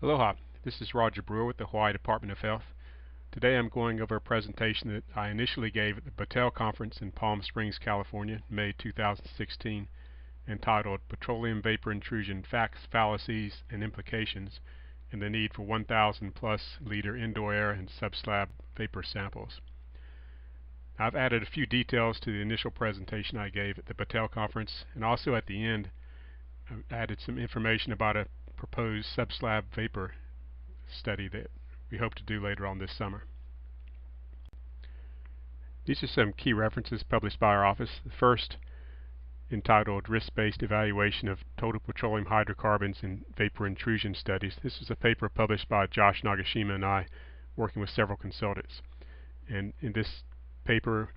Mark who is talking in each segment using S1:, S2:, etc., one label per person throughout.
S1: Aloha, this is RBrewer with the Hawaii Department of Health. Today I'm going over a presentation that I initially gave at the Battelle conference in Palm Springs, California, May 2016, entitled Petroleum Vapor Intrusion Facts, Fallacies, and Implications, and the Need for 1,000 plus liter indoor air and subslab vapor samples. I've added a few details to the initial presentation I gave at the Battelle conference, and also at the end I've added some information about a proposed subslab vapor study that we hope to do later on this summer. These are some key references published by our office. The first, entitled Risk-Based Evaluation of Total Petroleum Hydrocarbons in Vapor Intrusion Studies. This is a paper published by Josh Nagashima and I, working with several consultants. And in this paper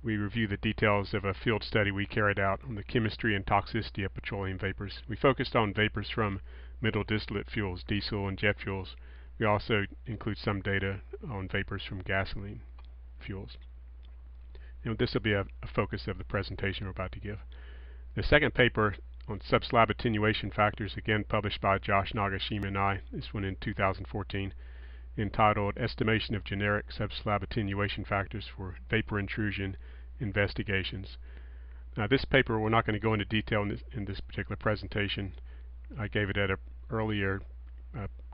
S1: we review the details of a field study we carried out on the chemistry and toxicity of petroleum vapors. We focused on vapors from middle distillate fuels, diesel and jet fuels. We also include some data on vapors from gasoline fuels. And this will be a focus of the presentation we're about to give. The second paper on subslab attenuation factors, again published by Josh Nagashima and I, this one in 2014, entitled Estimation of Generic Subslab Attenuation Factors for Vapor Intrusion Investigations. Now this paper, we're not going to go into detail in this particular presentation. I gave it at an earlier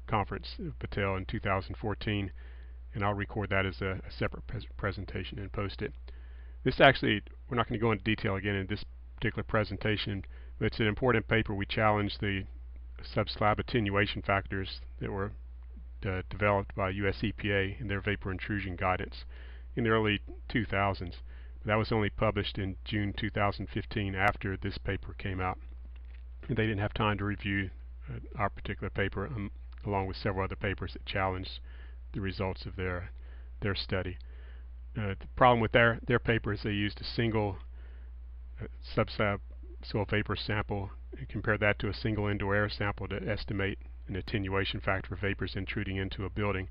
S1: conference of Battelle in 2014, and I'll record that as a separate presentation and post it. This actually, we're not going to go into detail again in this particular presentation, but it's an important paper. We challenged the subslab attenuation factors that were developed by US EPA in their vapor intrusion guidance in the early 2000s. That was only published in June 2015 after this paper came out. And they didn't have time to review our particular paper along with several other papers that challenged the results of their study. The problem with their paper is they used a single subslab soil vapor sample and compared that to a single indoor air sample to estimate an attenuation factor for vapors intruding into a building.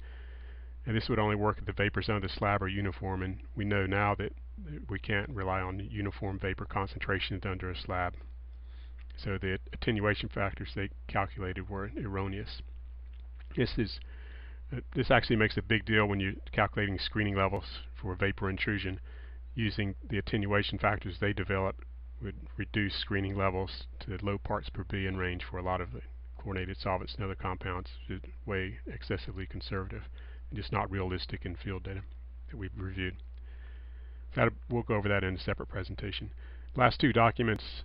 S1: And this would only work if the vapors under the slab are uniform, and we know now that we can't rely on uniform vapor concentrations under a slab. So the attenuation factors they calculated were erroneous. This actually makes a big deal when you're calculating screening levels for vapor intrusion. Using the attenuation factors they developed would reduce screening levels to the low parts per billion range for a lot of the chlorinated solvents and other compounds, which is way excessively conservative and just not realistic in field data that we've reviewed. We'll go over that in a separate presentation. Last two documents,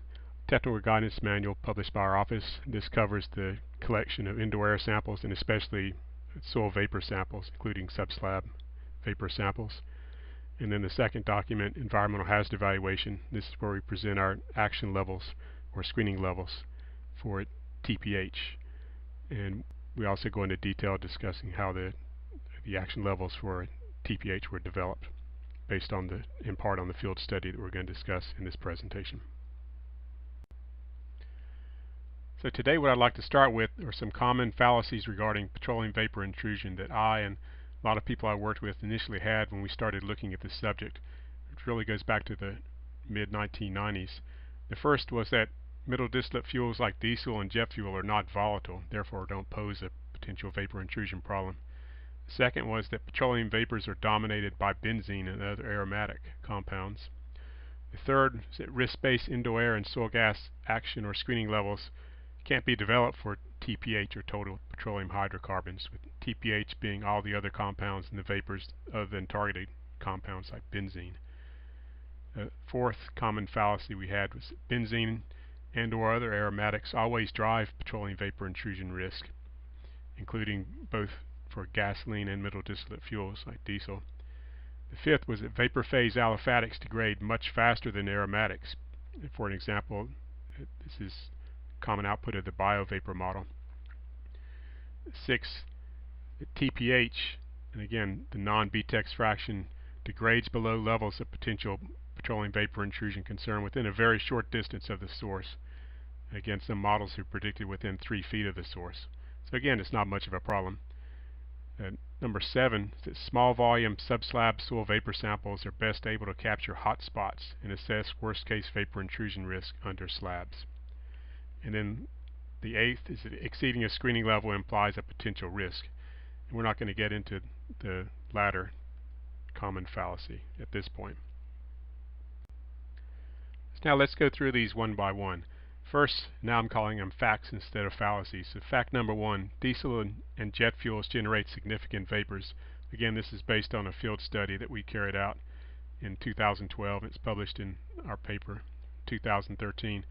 S1: Technical Guidance Manual published by our office. This covers the collection of indoor air samples and especially soil vapor samples, including subslab vapor samples. And then the second document, Environmental Hazard Evaluation. This is where we present our action levels or screening levels for TPH. And we also go into detail discussing how the action levels for TPH were developed based on in part on the field study that we're going to discuss in this presentation. So today what I'd like to start with are some common fallacies regarding petroleum vapor intrusion that I and a lot of people I worked with initially had when we started looking at this subject. It really goes back to the mid-1990s. The first was that middle distillate fuels like diesel and jet fuel are not volatile, therefore don't pose a potential vapor intrusion problem. The second was that petroleum vapors are dominated by benzene and other aromatic compounds. The third is that risk-based indoor air and soil gas action or screening levels can't be developed for TPH or total petroleum hydrocarbons, with TPH being all the other compounds in the vapors other than targeted compounds like benzene. The fourth common fallacy we had was that benzene and or other aromatics always drive petroleum vapor intrusion risk, including both for gasoline and middle distillate fuels like diesel. The fifth was that vapor phase aliphatics degrade much faster than aromatics. For an example, this is common output of the biovapor model. Sixth, that TPH, and again the non-BTEX fraction, degrades below levels of potential petroleum vapor intrusion concern within a very short distance of the source. Again, some models are predicted within 3 feet of the source. So again, it's not much of a problem. Number 7 is that small volume subslab soil vapor samples are best able to capture hot spots and assess worst case vapor intrusion risk under slabs. And then The eighth is that exceeding a screening level implies a potential risk. And we're not going to get into the latter common fallacy at this point. So now let's go through these one by one. First, now I'm calling them facts instead of fallacies. So fact number one, diesel and jet fuels generate significant vapors. Again, this is based on a field study that we carried out in 2012. It's published in our paper 2013.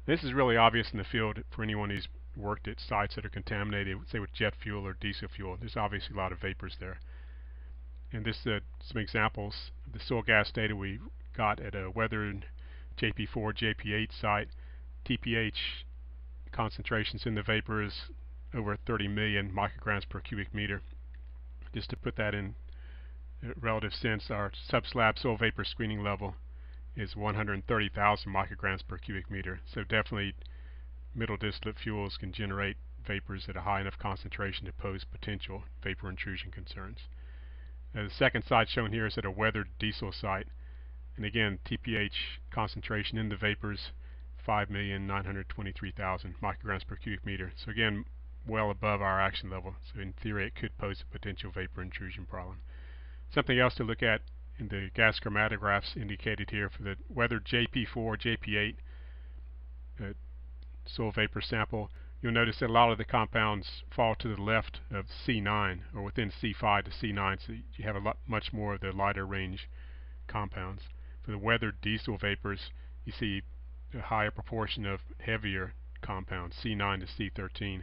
S1: This is really obvious in the field for anyone who's worked at sites that are contaminated, say with jet fuel or diesel fuel. There's obviously a lot of vapors there. And this some examples of the soil gas data we got at a weathered JP4, JP8 site. TPH concentrations in the vapors over 30 million micrograms per cubic meter. Just to put that in relative sense, our subslab soil vapor screening level is 130,000 micrograms per cubic meter. So definitely middle distillate fuels can generate vapors at a high enough concentration to pose potential vapor intrusion concerns. The second site shown here is at a weathered diesel site. And again, TPH concentration in the vapors 5,923,000 micrograms per cubic meter. So again, well above our action level. So in theory, it could pose a potential vapor intrusion problem. Something else to look at in the gas chromatographs indicated here for the weathered JP4, JP8 soil vapor sample, you'll notice that a lot of the compounds fall to the left of C9 or within C5 to C9, so you have much more of the lighter range compounds. For the weathered diesel vapors, you see a higher proportion of heavier compounds, C9 to C13.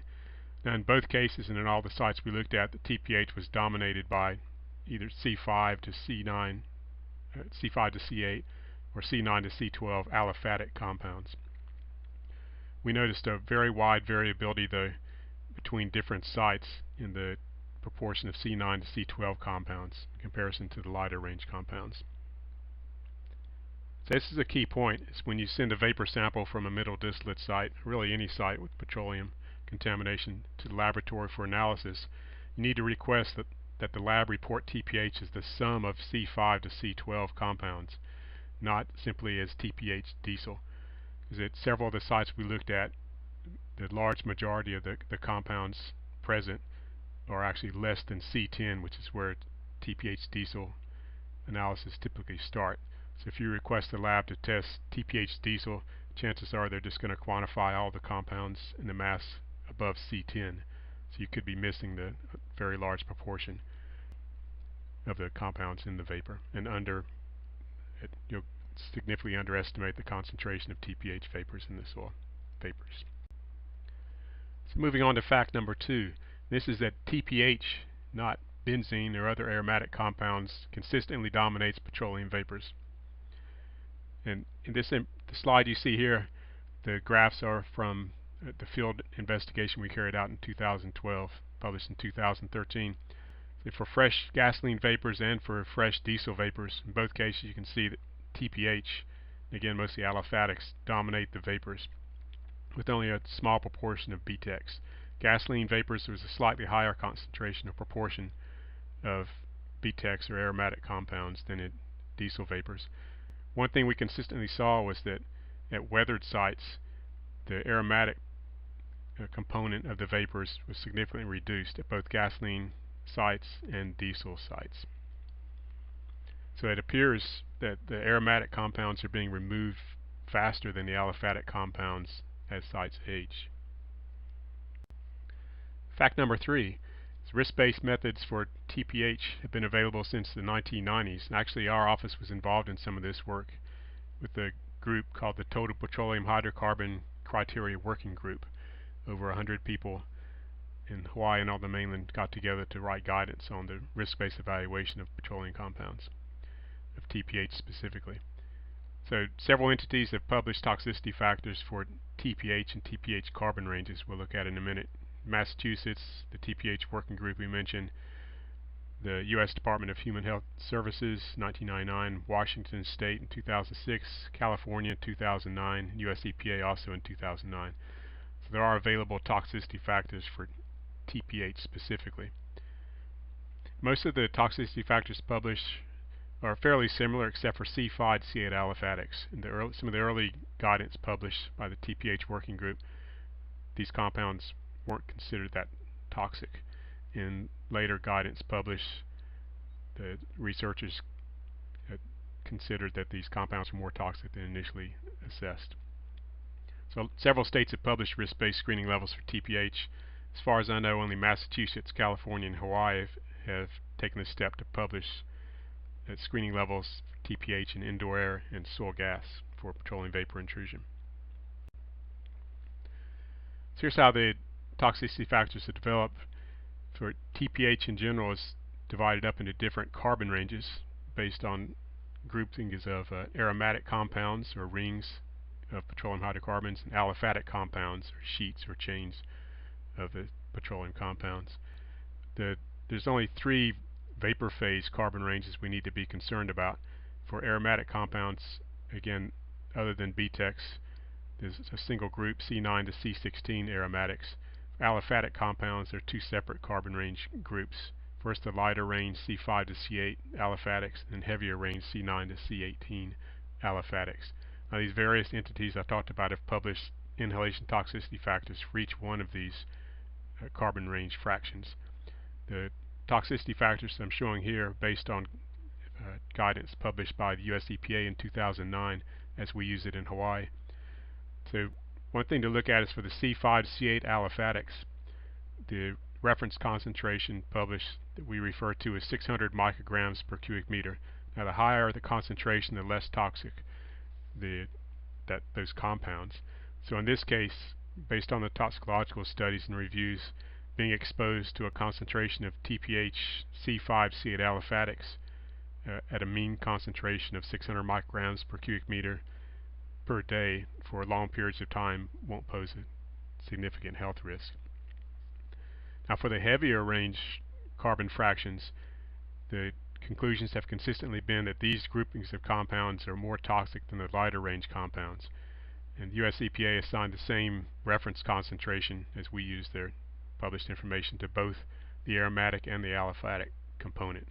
S1: Now in both cases and in all the sites we looked at, the TPH was dominated by either C5 to C9, C5 to C8, or C9 to C12 aliphatic compounds. We noticed a very wide variability though between different sites in the proportion of C9 to C12 compounds in comparison to the lighter range compounds. So this is a key point, is when you send a vapor sample from a middle distillate site, really any site with petroleum contamination, to the laboratory for analysis, you need to request that the lab report TPH as the sum of C5 to C12 compounds, not simply as TPH diesel. Because at several of the sites we looked at, the large majority of the compounds present are actually less than C10, which is where TPH diesel analysis typically start. So if you request the lab to test TPH diesel, chances are they're just going to quantify all the compounds in the mass above C10. So you could be missing the very large proportion of the compounds in the vapor, and you'll significantly underestimate the concentration of TPH vapors in the soil vapors. So moving on to fact number two, this is that TPH, not benzene or other aromatic compounds, consistently dominates petroleum vapors. And in the slide you see here, the graphs are from the field investigation we carried out in 2012, published in 2013. For fresh gasoline vapors and for fresh diesel vapors, in both cases you can see that TPH, again mostly aliphatics, dominate the vapors with only a small proportion of BTEX. Gasoline vapors, there was a slightly higher concentration or proportion of BTEX or aromatic compounds than in diesel vapors. One thing we consistently saw was that at weathered sites, the aromatic component of the vapors was significantly reduced at both gasoline sites and diesel sites. So it appears that the aromatic compounds are being removed faster than the aliphatic compounds as sites age. Fact number three, risk-based methods for TPH have been available since the 1990s. And actually our office was involved in some of this work with a group called the Total Petroleum Hydrocarbon Criteria Working Group. Over 100 people in Hawaii and on the mainland got together to write guidance on the risk-based evaluation of petroleum compounds, of TPH specifically. So several entities have published toxicity factors for TPH and TPH carbon ranges we'll look at in a minute. Massachusetts, the TPH working group we mentioned, the U.S. Department of Human Health Services, 1999, Washington State in 2006, California in 2009, U.S. EPA also in 2009. So there are available toxicity factors for TPH specifically. Most of the toxicity factors published are fairly similar except for C5 to C8 aliphatics. And some of the early guidance published by the TPH working group these compounds weren't considered that toxic. In later guidance published, the researchers considered that these compounds were more toxic than initially assessed. So several states have published risk-based screening levels for TPH. As far as I know, only Massachusetts, California, and Hawaii have taken the step to publish screening levels for TPH in indoor air and soil gas for petroleum vapor intrusion. So here's how the toxicity factors are developed. For TPH in general is divided up into different carbon ranges based on groupings of aromatic compounds or rings of petroleum hydrocarbons and aliphatic compounds or sheets or chains of the petroleum compounds. There's only 3 vapor phase carbon ranges we need to be concerned about. For aromatic compounds, again, other than BTEX, there's a single group, C9 to C16 aromatics. For aliphatic compounds, there are 2 separate carbon range groups. First, the lighter range C5 to C8 aliphatics, and heavier range C9 to C18 aliphatics. Now, these various entities I've talked about have published inhalation toxicity factors for each one of these carbon range fractions. The toxicity factors I'm showing here are based on guidance published by the US EPA in 2009 as we use it in Hawaii. So one thing to look at is for the C5 to C8 aliphatics, the reference concentration published that we refer to as 600 micrograms per cubic meter. Now, the higher the concentration, the less toxic those compounds. So in this case, based on the toxicological studies and reviews, being exposed to a concentration of TPH C5 C8 aliphatics at a mean concentration of 600 micrograms per cubic meter per day for long periods of time won't pose a significant health risk. Now, for the heavier range carbon fractions, the conclusions have consistently been that these groupings of compounds are more toxic than the lighter range compounds. And the US EPA assigned the same reference concentration as we use their published information to both the aromatic and the aliphatic component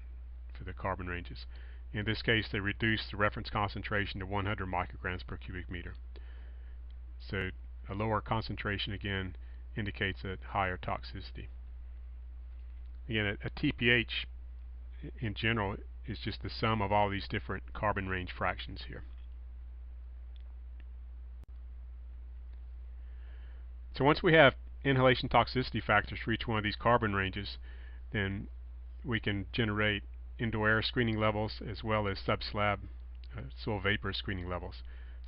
S1: for the carbon ranges. In this case, they reduced the reference concentration to 100 micrograms per cubic meter. So a lower concentration again indicates a higher toxicity. Again, a TPH in general is just the sum of all these different carbon range fractions here. So once we have inhalation toxicity factors for each one of these carbon ranges, then we can generate indoor air screening levels as well as subslab soil vapor screening levels.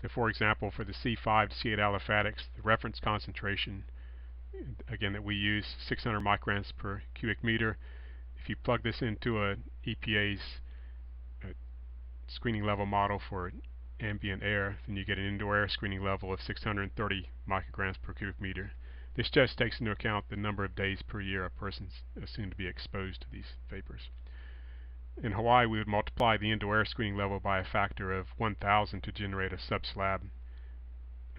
S1: So for example, for the C5 to C8 aliphatics, the reference concentration again that we use, 600 micrograms per cubic meter. If you plug this into a EPA's screening level model for ambient air, then you get an indoor air screening level of 630 micrograms per cubic meter. This just takes into account the number of days per year a person's assumed to be exposed to these vapors. In Hawaii, we would multiply the indoor air screening level by a factor of 1,000 to generate a subslab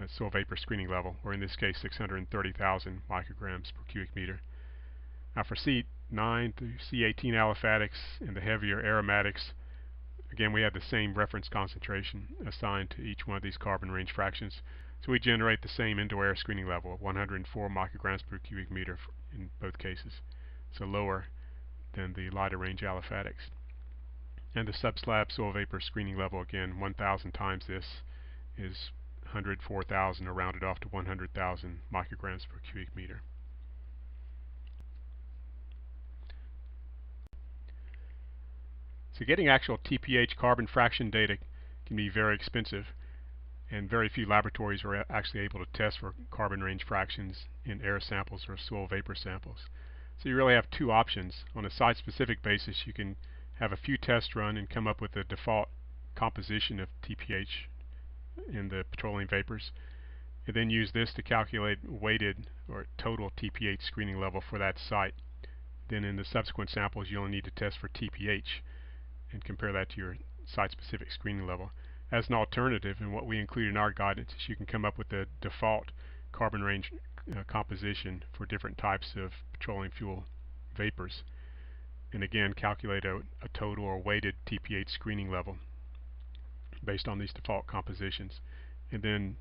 S1: soil vapor screening level, or in this case 630,000 micrograms per cubic meter. Now for C9 to C18 aliphatics and the heavier aromatics, again we have the same reference concentration assigned to each one of these carbon range fractions. So we generate the same indoor air screening level of 104 micrograms per cubic meter in both cases, so lower than the lighter range aliphatics. And the subslab soil vapor screening level, again 1,000 times this, is 104,000, or rounded off to 100,000 micrograms per cubic meter. So getting actual TPH carbon fraction data can be very expensive, and very few laboratories are actually able to test for carbon range fractions in air samples or soil vapor samples. So you really have 2 options. On a site-specific basis, you can have a few tests run and come up with a default composition of TPH in the petroleum vapors, and then use this to calculate weighted or total TPH screening level for that site. Then in the subsequent samples, you only need to test for TPH and compare that to your site-specific screening level. As an alternative, and what we include in our guidance, is you can come up with a default carbon range composition for different types of petroleum fuel vapors, and again calculate a total or weighted TPH screening level based on these default compositions, and then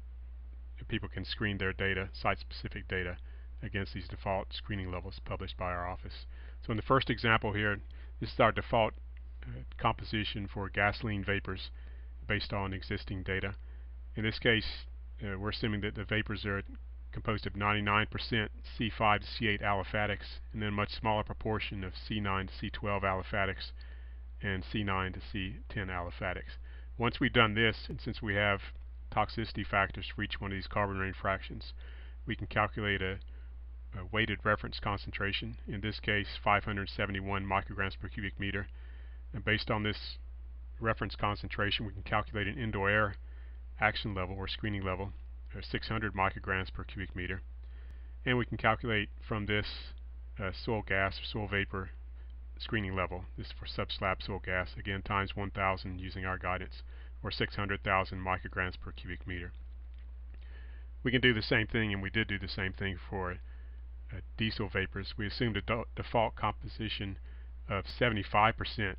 S1: people can screen their data, site-specific data, against these default screening levels published by our office. So in the first example here, this is our default composition for gasoline vapors based on existing data. In this case, we're assuming that the vapors are composed of 99% C5 to C8 aliphatics, and then a much smaller proportion of C9 to C12 aliphatics and C9 to C10 aliphatics. Once we've done this, and since we have toxicity factors for each one of these carbon ring fractions, we can calculate a weighted reference concentration, in this case 571 micrograms per cubic meter. And based on this reference concentration, we can calculate an indoor air action level or screening level of 600 micrograms per cubic meter. And we can calculate from this soil gas or soil vapor screening level. This is for subslab soil gas, again times 1,000 using our guidance, or 600,000 micrograms per cubic meter. We can do the same thing, and we did do the same thing for diesel vapors. We assumed a default composition of 75%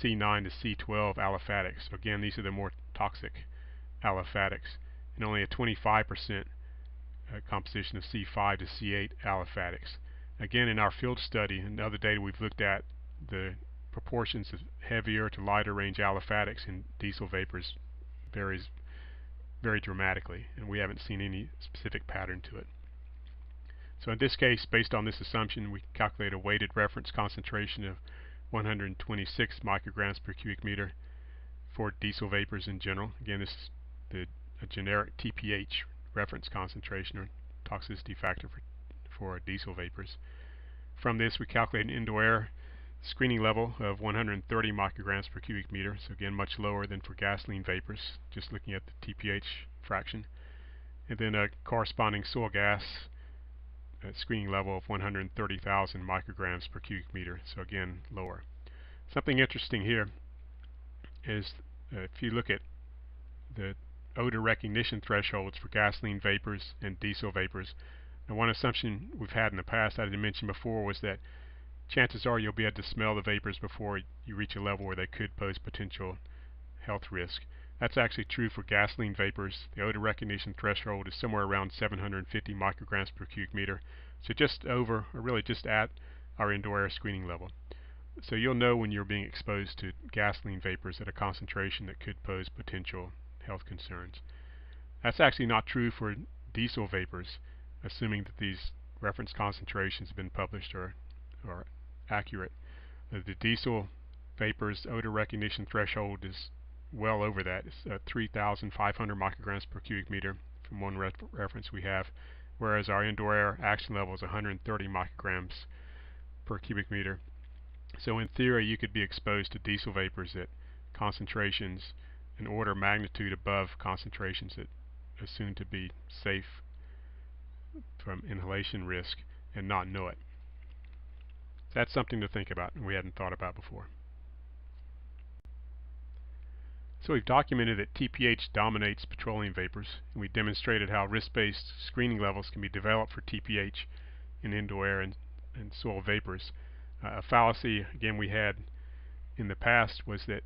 S1: C9 to C12 aliphatics. So again, these are the more toxic aliphatics, and only a 25% composition of C5 to C8 aliphatics. Again, in our field study and other data we've looked at, the proportions of heavier to lighter range aliphatics in diesel vapors varies very dramatically, and we haven't seen any specific pattern to it. So in this case, based on this assumption, we calculate a weighted reference concentration of 126 micrograms per cubic meter for diesel vapors in general. Again, this is a generic TPH reference concentration or toxicity factor for diesel vapors. From this, we calculate an indoor air screening level of 130 micrograms per cubic meter, so again much lower than for gasoline vapors, just looking at the TPH fraction. And then a corresponding soil gas screening level of 130,000 micrograms per cubic meter, so again lower. Something interesting here is if you look at the odor recognition thresholds for gasoline vapors and diesel vapors, and one assumption we've had in the past that I didn't mention before was that chances are you'll be able to smell the vapors before you reach a level where they could pose potential health risk. That's actually true for gasoline vapors. The odor recognition threshold is somewhere around 750 micrograms per cubic meter, so just over, or really just at, our indoor air screening level. So you'll know when you're being exposed to gasoline vapors at a concentration that could pose potential health concerns. That's actually not true for diesel vapors, assuming that these reference concentrations have been published or accurate. The diesel vapors odor recognition threshold is well over that. It's 3,500 micrograms per cubic meter from one reference we have, whereas our indoor air action level is 130 micrograms per cubic meter. So in theory, you could be exposed to diesel vapors at concentrations an order of magnitude above concentrations that are assumed to be safe from inhalation risk and not know it. That's something to think about, and we hadn't thought about before. So we've documented that TPH dominates petroleum vapors, and we demonstrated how risk-based screening levels can be developed for TPH in indoor air and soil vapors. A fallacy, again, we had in the past was that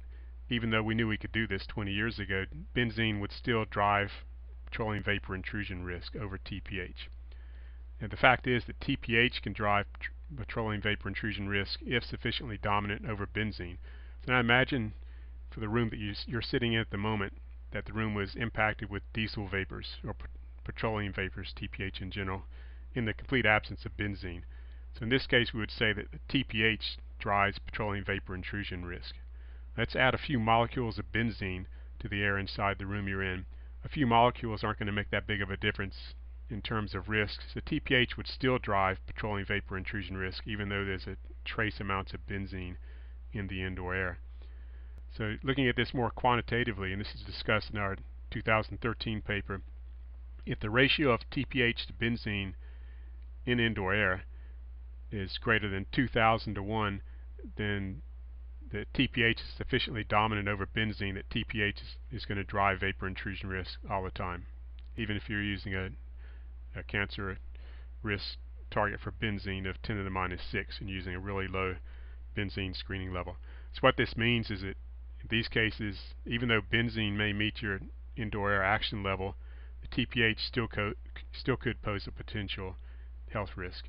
S1: even though we knew we could do this 20 years ago, benzene would still drive petroleum vapor intrusion risk over TPH. And the fact is that TPH can drive petroleum vapor intrusion risk if sufficiently dominant over benzene. So now imagine for the room that you're sitting in at the moment that the room was impacted with diesel vapors or petroleum vapors, TPH in general, in the complete absence of benzene. So in this case we would say that the TPH drives petroleum vapor intrusion risk. Let's add a few molecules of benzene to the air inside the room you're in. A few molecules aren't going to make that big of a difference in terms of risks. So TPH would still drive petroleum vapor intrusion risk even though there's a trace amounts of benzene in the indoor air. So looking at this more quantitatively, and this is discussed in our 2013 paper, if the ratio of TPH to benzene in indoor air is greater than 2,000 to 1, then the TPH is sufficiently dominant over benzene that TPH is going to drive vapor intrusion risk all the time, even if you're using a cancer risk target for benzene of 10 to the minus 6 and using a really low benzene screening level. So what this means is that in these cases, even though benzene may meet your indoor air action level, the TPH still could pose a potential health risk.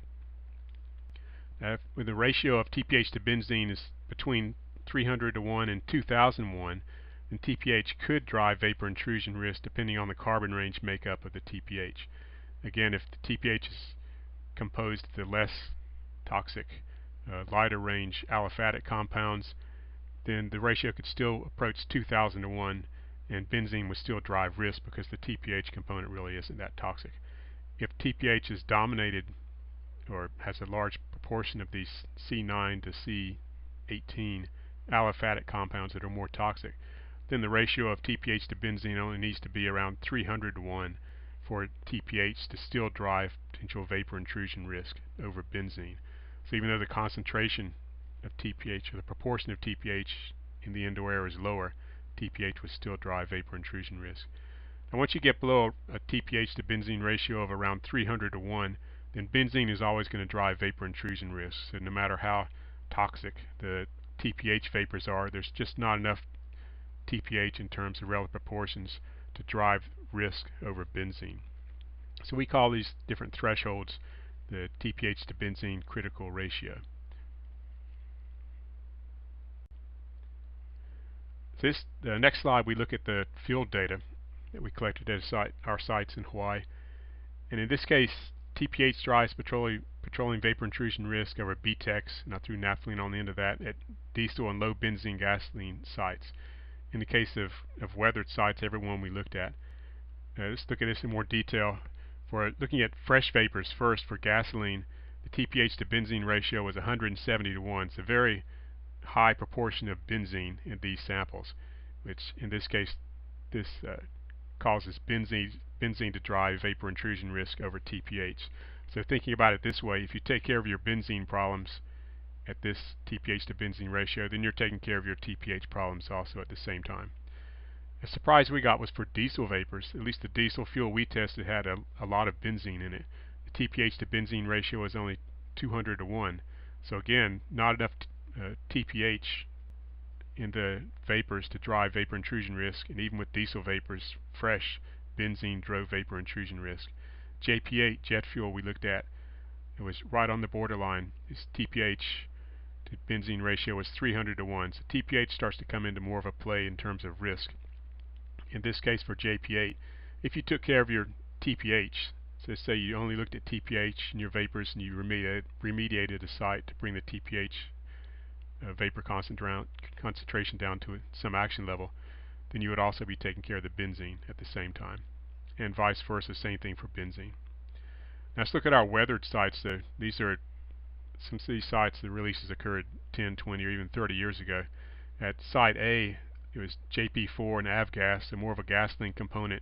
S1: When the ratio of TPH to benzene is between 300 to 1 and 2001, then TPH could drive vapor intrusion risk depending on the carbon range makeup of the TPH. Again, if the TPH is composed of the less toxic, lighter range aliphatic compounds, then the ratio could still approach 2000 to 1, and benzene would still drive risk because the TPH component really isn't that toxic. If TPH is dominated or has a large proportion of these C9 to C18 aliphatic compounds that are more toxic, then the ratio of TPH to benzene only needs to be around 300 to 1 for TPH to still drive potential vapor intrusion risk over benzene. So even though the concentration of TPH or the proportion of TPH in the indoor air is lower, TPH would still drive vapor intrusion risk. Now once you get below a TPH to benzene ratio of around 300 to 1, then benzene is always going to drive vapor intrusion risk. So no matter how toxic the TPH vapors are, there's just not enough TPH in terms of relative proportions to drive risk over benzene. So we call these different thresholds the TPH to benzene critical ratio. The next slide we look at the field data that we collected at our sites in Hawaii. And in this case, TPH drives petroleum vapor intrusion risk over BTEX, and I threw naphthalene on the end of that, at diesel and low benzene gasoline sites. In the case of weathered sites, every one we looked at. Let's look at this in more detail. For looking at fresh vapors first, for gasoline, the TPH to benzene ratio was 170 to 1. It's a very high proportion of benzene in these samples, which in this case this causes benzene to drive vapor intrusion risk over TPH. So thinking about it this way, if you take care of your benzene problems at this TPH to benzene ratio, then you're taking care of your TPH problems also at the same time. A surprise we got was for diesel vapors. At least the diesel fuel we tested had a lot of benzene in it. The TPH to benzene ratio was only 200 to 1. So again, not enough TPH in the vapors to drive vapor intrusion risk, and even with diesel vapors, fresh benzene drove vapor intrusion risk. JP8, jet fuel we looked at, it was right on the borderline. Its TPH to benzene ratio was 300 to 1. So TPH starts to come into more of a play in terms of risk. In this case for JP8, if you took care of your TPH, so say you only looked at TPH in your vapors and you remediated a site to bring the TPH vapor concentration down to some action level, then you would also be taking care of the benzene at the same time. And vice versa, same thing for benzene. Now let's look at our weathered sites. These are some of these sites, the releases occurred 10, 20, or even 30 years ago. At site A, it was JP4 and avgas, so more of a gasoline component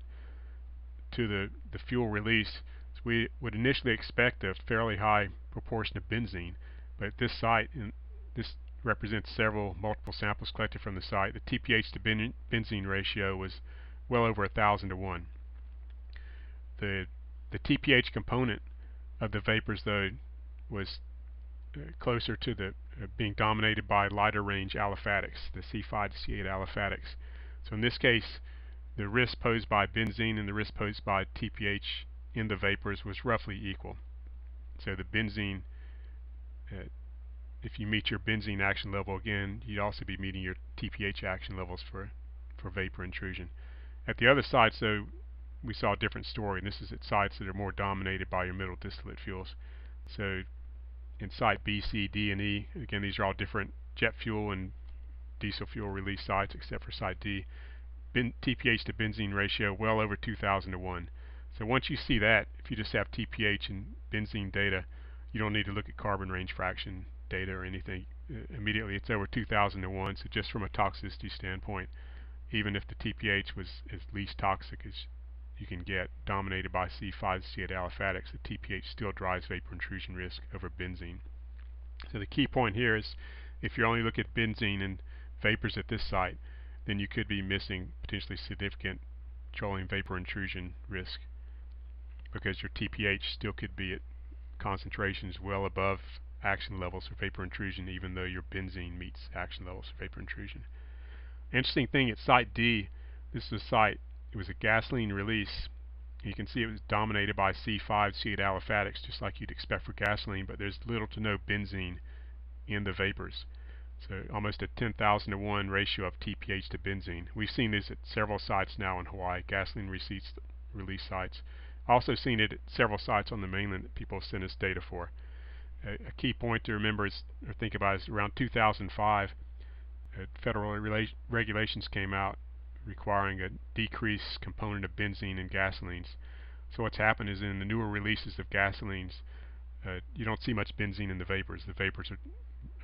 S1: to the fuel release. So we would initially expect a fairly high proportion of benzene, but at this site, and this represents multiple samples collected from the site, the TPH to benzene ratio was well over 1,000 to 1. The TPH component of the vapors, though, was closer to the being dominated by lighter range aliphatics, the C5 to C8 aliphatics. So in this case, the risk posed by benzene and the risk posed by TPH in the vapors was roughly equal. So the benzene, if you meet your benzene action level, again, you'd also be meeting your TPH action levels for vapor intrusion. At the other sites, though, we saw a different story, and this is at sites that are more dominated by your middle distillate fuels. So in site B, C, D, and E, again, these are all different jet fuel and diesel fuel release sites except for site D. TPH to benzene ratio well over 2,000 to 1. So once you see that, if you just have TPH and benzene data, you don't need to look at carbon range fraction data or anything. Immediately it's over 2,000 to 1. So just from a toxicity standpoint, even if the TPH was as least toxic as you can get, dominated by C5 C8 aliphatics, the TPH still drives vapor intrusion risk over benzene. So the key point here is, if you only look at benzene and vapors at this site, then you could be missing potentially significant petroleum vapor intrusion risk, because your TPH still could be at concentrations well above action levels for vapor intrusion, even though your benzene meets action levels for vapor intrusion. Interesting thing at site D, this is a site, it was a gasoline release, You can see it was dominated by C5, C8 aliphatics, just like you'd expect for gasoline, but there's little to no benzene in the vapors. So almost a 10,000 to 1 ratio of TPH to benzene. We've seen this at several sites now in Hawaii, gasoline release sites. Also seen it at several sites on the mainland that people send us data for. A key point to remember is, or think about, is around 2005, federal regulations came out requiring a decreased component of benzene in gasolines. So what's happened is in the newer releases of gasolines, you don't see much benzene in the vapors. The vapors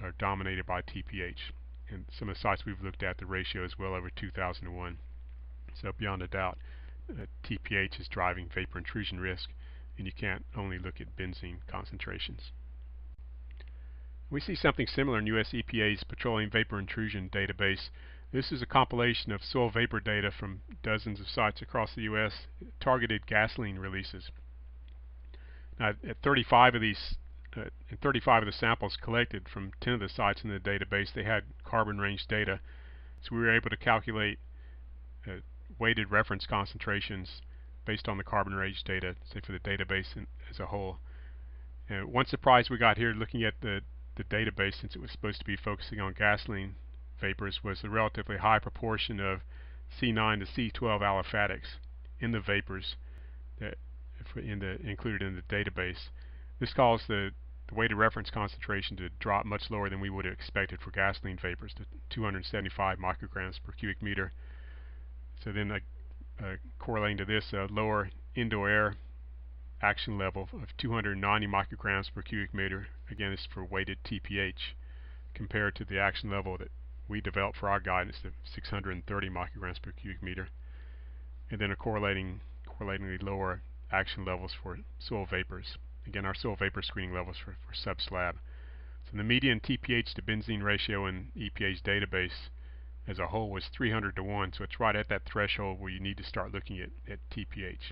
S1: are dominated by TPH. And some of the sites we've looked at, the ratio is well over 2,000 to 1. So beyond a doubt, TPH is driving vapor intrusion risk, and you can't only look at benzene concentrations. We see something similar in US EPA's Petroleum Vapor Intrusion database. This is a compilation of soil vapor data from dozens of sites across the US, targeted gasoline releases. Now, at 35 of these, in 35 of the samples collected from 10 of the sites in the database, they had carbon range data. So we were able to calculate weighted reference concentrations based on the carbon range data, say for the database as a whole. One surprise we got here looking at the database, since it was supposed to be focusing on gasoline vapors, was a relatively high proportion of C9 to C12 aliphatics in the vapors that included in the database. This caused the weighted reference concentration to drop much lower than we would have expected for gasoline vapors, to 275 micrograms per cubic meter. So then correlating to this, a lower indoor air action level of 290 micrograms per cubic meter, again this is for weighted TPH, compared to the action level that we developed for our guidance of 630 micrograms per cubic meter, and then a correlatingly lower action levels for soil vapors. Again, our soil vapor screening levels for Subslab. So the median TPH to benzene ratio in EPA's database as a whole was 300 to 1, so it's right at that threshold where you need to start looking at TPH.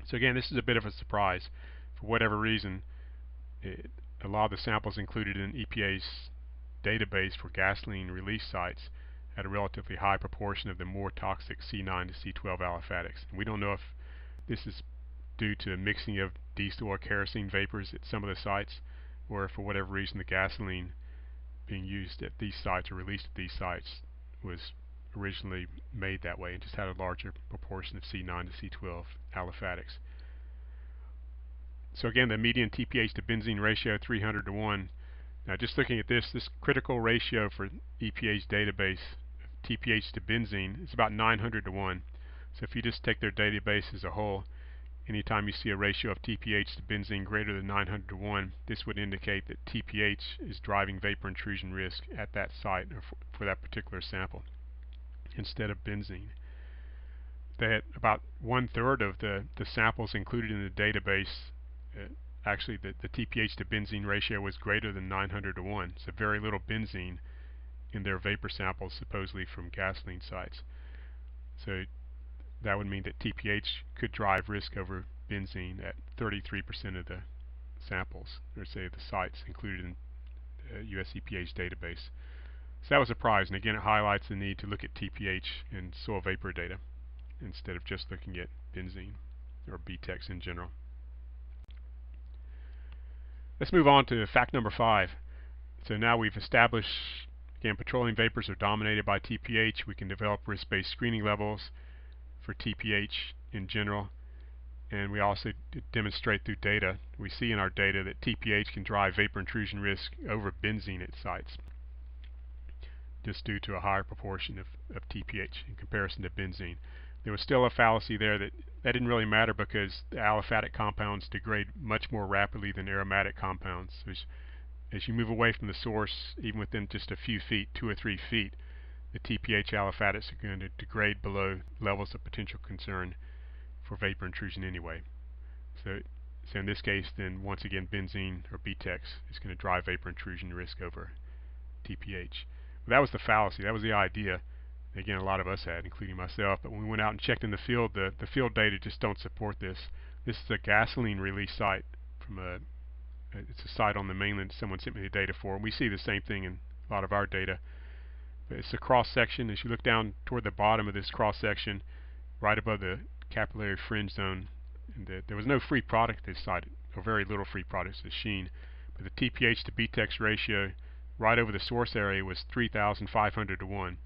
S1: So again, this is a bit of a surprise. For whatever reason, a lot of the samples included in EPA's database for gasoline release sites had a relatively high proportion of the more toxic C9 to C12 aliphatics. And we don't know if this is due to mixing of diesel or kerosene vapors at some of the sites, or if for whatever reason the gasoline being used at these sites or released at these sites was originally made that way and just had a larger proportion of C9 to C12 aliphatics. So again, the median TPH to benzene ratio 300 to 1. Now just looking at this critical ratio for EPA's database of TPH to benzene is about 900 to 1. So if you just take their database as a whole, anytime you see a ratio of TPH to benzene greater than 900 to 1, this would indicate that TPH is driving vapor intrusion risk at that site or for that particular sample, instead of benzene. They had about 1/3 of the samples included in the database, actually the TPH to benzene ratio was greater than 900 to 1, so very little benzene in their vapor samples supposedly from gasoline sites. So that would mean that TPH could drive risk over benzene at 33% of the samples, or say the sites included in US EPA's database. So that was a surprise, and again it highlights the need to look at TPH and soil vapor data instead of just looking at benzene or BTEX in general. Let's move on to fact number 5. So now we've established, again, petroleum vapors are dominated by TPH. We can develop risk-based screening levels for TPH in general, and we also demonstrate through data, we see in our data that TPH can drive vapor intrusion risk over benzene at sites, just due to a higher proportion of TPH in comparison to benzene. There was still a fallacy there that didn't really matter because the aliphatic compounds degrade much more rapidly than aromatic compounds. So as you move away from the source, even within just a few feet, 2 or 3 feet, the TPH aliphatics are going to degrade below levels of potential concern for vapor intrusion anyway. So in this case, then once again, benzene or BTEX is going to drive vapor intrusion risk over TPH. But that was the fallacy. That was the idea. Again, a lot of us had, including myself. But when we went out and checked in the field, the field data just don't support this. This is a gasoline release site from it's a site on the mainland someone sent me the data for. And we see the same thing in a lot of our data. But it's a cross section. As you look down toward the bottom of this cross section, right above the capillary fringe zone, And there was no free product at this site, or very little free products at Sheen, but the TPH to BTEX ratio right over the source area was 3,500 to 1.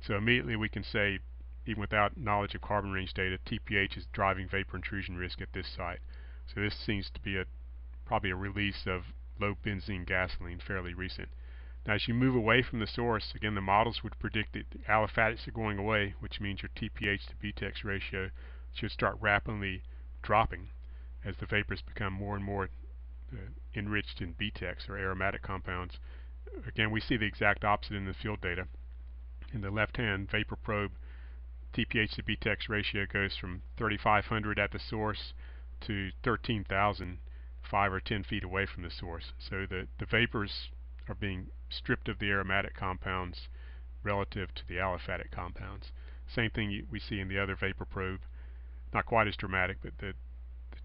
S1: So immediately we can say, even without knowledge of carbon range data, TPH is driving vapor intrusion risk at this site. So this seems to be probably a release of low benzene gasoline, fairly recent. Now as you move away from the source, again the models would predict that the aliphatics are going away, which means your TPH to BTEX ratio should start rapidly dropping as the vapors become more and more enriched in BTEX or aromatic compounds. Again, we see the exact opposite in the field data. In the left-hand vapor probe, TPH to BTEX ratio goes from 3,500 at the source to 13,000 5 or 10 feet away from the source. So the vapors are being stripped of the aromatic compounds relative to the aliphatic compounds. Same thing we see in the other vapor probe. Not quite as dramatic, but the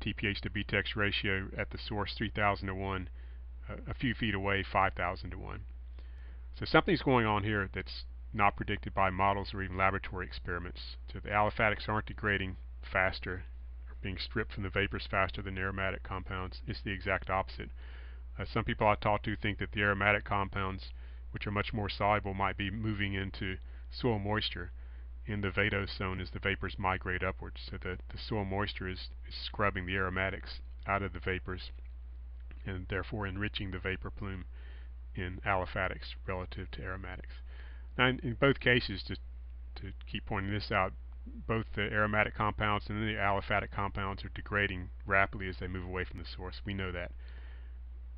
S1: TPH to BTEX ratio at the source 3,000 to 1, a few feet away 5,000 to 1. So something's going on here that's not predicted by models or even laboratory experiments. So the aliphatics aren't degrading faster, or being stripped from the vapors faster than aromatic compounds. It's the exact opposite. Some people I talk to think that the aromatic compounds, which are much more soluble, might be moving into soil moisture in the vadose zone as the vapors migrate upwards. So the soil moisture is scrubbing the aromatics out of the vapors and therefore enriching the vapor plume in aliphatics relative to aromatics. Now in both cases, to keep pointing this out, both the aromatic compounds and the aliphatic compounds are degrading rapidly as they move away from the source. We know that.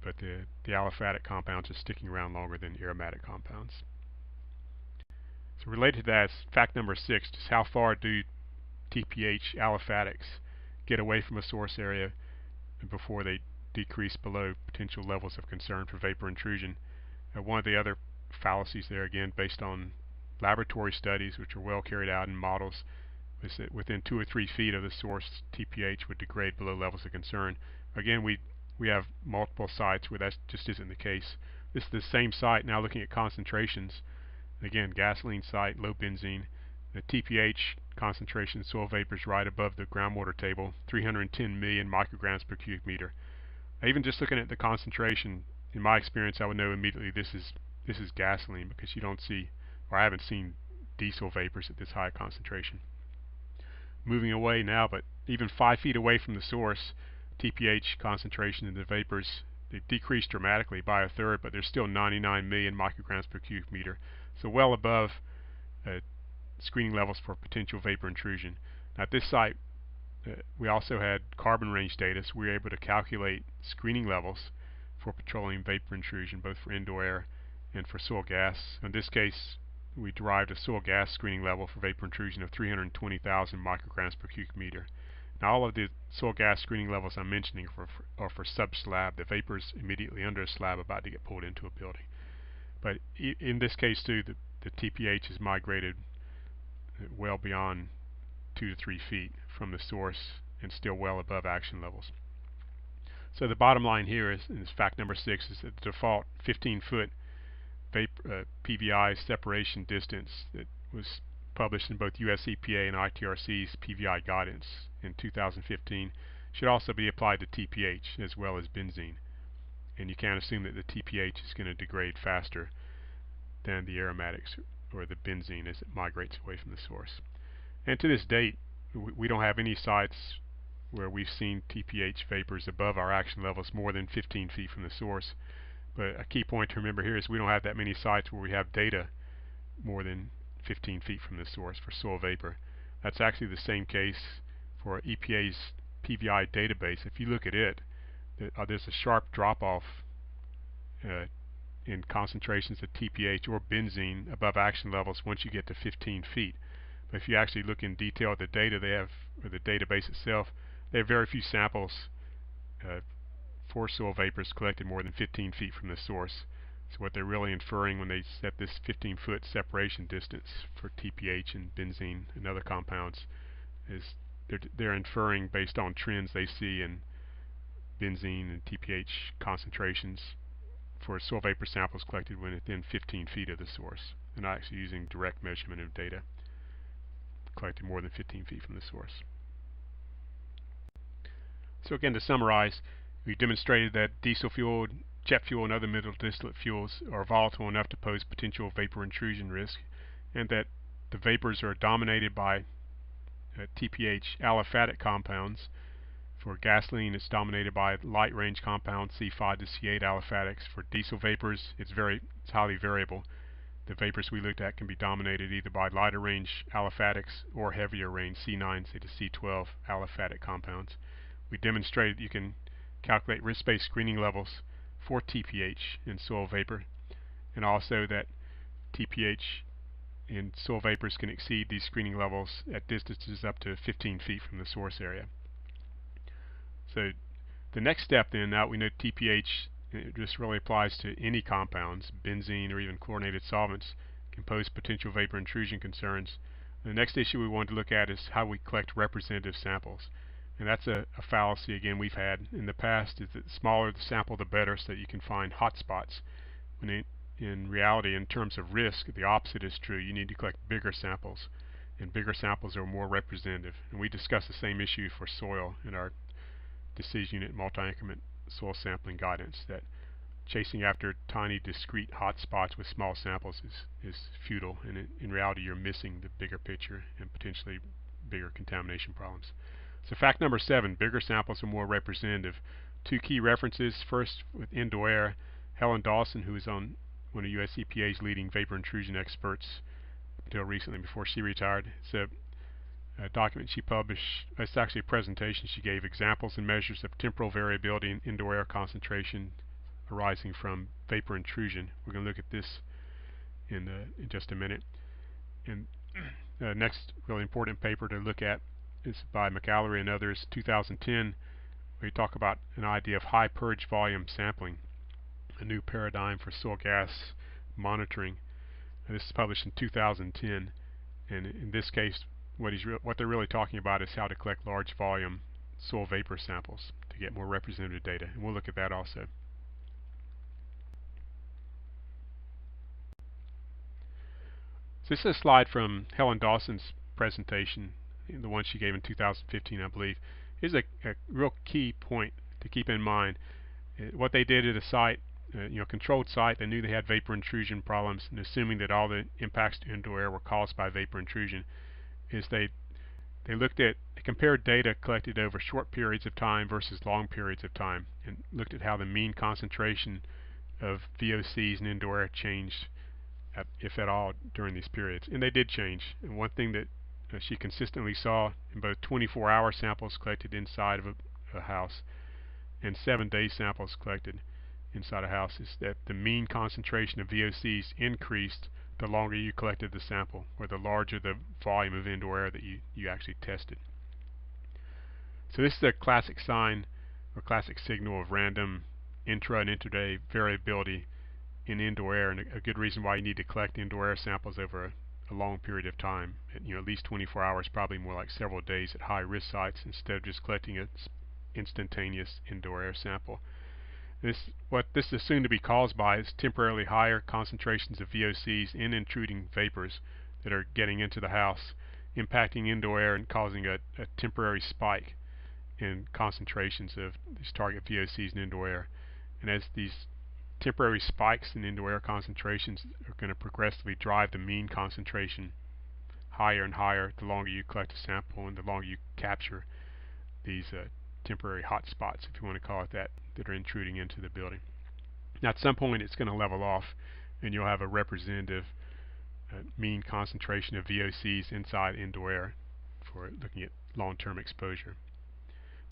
S1: But the aliphatic compounds are sticking around longer than aromatic compounds. So related to that is fact number 6, just how far do TPH aliphatics get away from a source area before they decrease below potential levels of concern for vapor intrusion. One of the other fallacies there, again based on laboratory studies which are well carried out in models, is that within 2 or 3 feet of the source TPH would degrade below levels of concern. Again, we have multiple sites where that just isn't the case. This is the same site now looking at concentrations. Again, gasoline site, low benzene. The TPH concentration soil vapors right above the groundwater table, 310 million micrograms per cubic meter. Now, even just looking at the concentration, in my experience, I would know immediately this is gasoline, because you don't see, or I haven't seen, diesel vapors at this high concentration. Moving away now, but even 5 feet away from the source, TPH concentration in the vapors, they decreased dramatically by a third, but there's still 99 million micrograms per cubic meter, so well above screening levels for potential vapor intrusion. Now at this site, we also had carbon range data, so we were able to calculate screening levels for petroleum vapor intrusion, both for indoor air and for soil gas. In this case, we derived a soil gas screening level for vapor intrusion of 320,000 micrograms per cubic meter. Now all of the soil gas screening levels I'm mentioning are for subslab, the vapors immediately under a slab about to get pulled into a building. But in this case too, the TPH has migrated well beyond 2 to 3 feet from the source and still well above action levels. So the bottom line here is fact number 6, is that the default 15-foot PVI separation distance that was published in both US EPA and ITRC's PVI guidance in 2015 should also be applied to TPH as well as benzene. And you can't assume that the TPH is going to degrade faster than the aromatics or the benzene as it migrates away from the source. And to this date, we don't have any sites where we've seen TPH vapors above our action levels more than 15 feet from the source. But a key point to remember here is we don't have that many sites where we have data more than 15 feet from the source for soil vapor. That's actually the same case for EPA's PVI database. If you look at it, there's a sharp drop-off in concentrations of TPH or benzene above action levels once you get to 15 feet. But if you actually look in detail at the data they have, or the database itself, they have very few samples for soil vapors collected more than 15 feet from the source. So what they're really inferring when they set this 15-foot separation distance for TPH and benzene and other compounds is they're inferring based on trends they see in benzene and TPH concentrations for soil vapor samples collected within 15 feet of the source. They're not actually using direct measurement of data collected more than 15 feet from the source. So again, to summarize, we demonstrated that diesel fuel, jet fuel, and other middle distillate fuels are volatile enough to pose potential vapor intrusion risk, and that the vapors are dominated by TPH aliphatic compounds. For gasoline, it's dominated by light range compounds C5 to C8 aliphatics. For diesel vapors, it's highly variable. The vapors we looked at can be dominated either by lighter range aliphatics or heavier range C9 to C12 aliphatic compounds. We demonstrated you can calculate risk-based screening levels for TPH in soil vapor, and also that TPH in soil vapors can exceed these screening levels at distances up to 15 feet from the source area. So the next step then, now we know TPH, this really applies to any compounds, benzene or even chlorinated solvents, can pose potential vapor intrusion concerns. The next issue we wanted to look at is how we collect representative samples. And that's a fallacy, again, we've had in the past, is that the smaller the sample the better, so that you can find hot spots. When in reality, in terms of risk, the opposite is true. You need to collect bigger samples, and bigger samples are more representative. And we discussed the same issue for soil in our decision unit multi-increment soil sampling guidance, that chasing after tiny discrete hot spots with small samples is futile, and in reality you're missing the bigger picture and potentially bigger contamination problems. So fact number 7, bigger samples are more representative. Two key references. First, with Indoair, Helen Dawson, who is on one of US EPA's leading vapor intrusion experts until recently before she retired. It's a document she published. It's actually a presentation she gave, examples and measures of temporal variability in indoor air concentration arising from vapor intrusion. We're going to look at this in just a minute. And next really important paper to look at is by McAlary and others, 2010, where you talk about an idea of high purge volume sampling, a new paradigm for soil gas monitoring. And this is published in 2010, and in this case what they're really talking about is how to collect large volume soil vapor samples to get more representative data, and we'll look at that also. So this is a slide from Helen Dawson's presentation, the one she gave in 2015, I believe. Here's a real key point to keep in mind. What they did at a site, controlled site, they knew they had vapor intrusion problems, and assuming that all the impacts to indoor air were caused by vapor intrusion, is they compared data collected over short periods of time versus long periods of time, and looked at how the mean concentration of VOCs in indoor air changed, if at all, during these periods. And they did change. And one thing that she consistently saw in both 24-hour samples collected inside of a house and 7-day samples collected inside a house is that the mean concentration of VOCs increased the longer you collected the sample, or the larger the volume of indoor air that you actually tested. So this is a classic sign or classic signal of random intra and interday variability in indoor air, and a good reason why you need to collect indoor air samples over a long period of time. At least 24 hours, probably more like several days at high risk sites, instead of just collecting an instantaneous indoor air sample. What this is assumed to be caused by is temporarily higher concentrations of VOCs in intruding vapors that are getting into the house, impacting indoor air and causing a temporary spike in concentrations of these target VOCs in indoor air. And as these temporary spikes in indoor air concentrations are going to progressively drive the mean concentration higher and higher the longer you collect a sample and the longer you capture these temporary hot spots, if you want to call it that are intruding into the building. Now at some point it's going to level off, and you'll have a representative mean concentration of VOCs inside indoor air for looking at long-term exposure.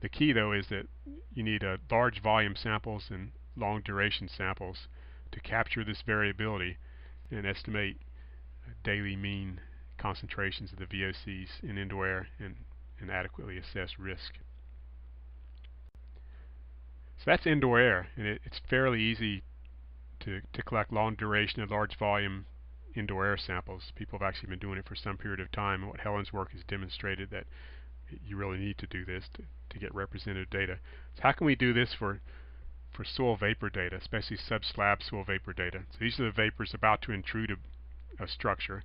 S1: The key though is that you need large volume samples and long duration samples to capture this variability and estimate daily mean concentrations of the VOCs in indoor air and adequately assess risk. So that's indoor air, and it's fairly easy to collect long duration and large volume indoor air samples. People have actually been doing it for some period of time, and what Helen's work has demonstrated that you really need to do this to get representative data. So how can we do this for soil vapor data, especially subslab soil vapor data? So these are the vapors about to intrude a structure.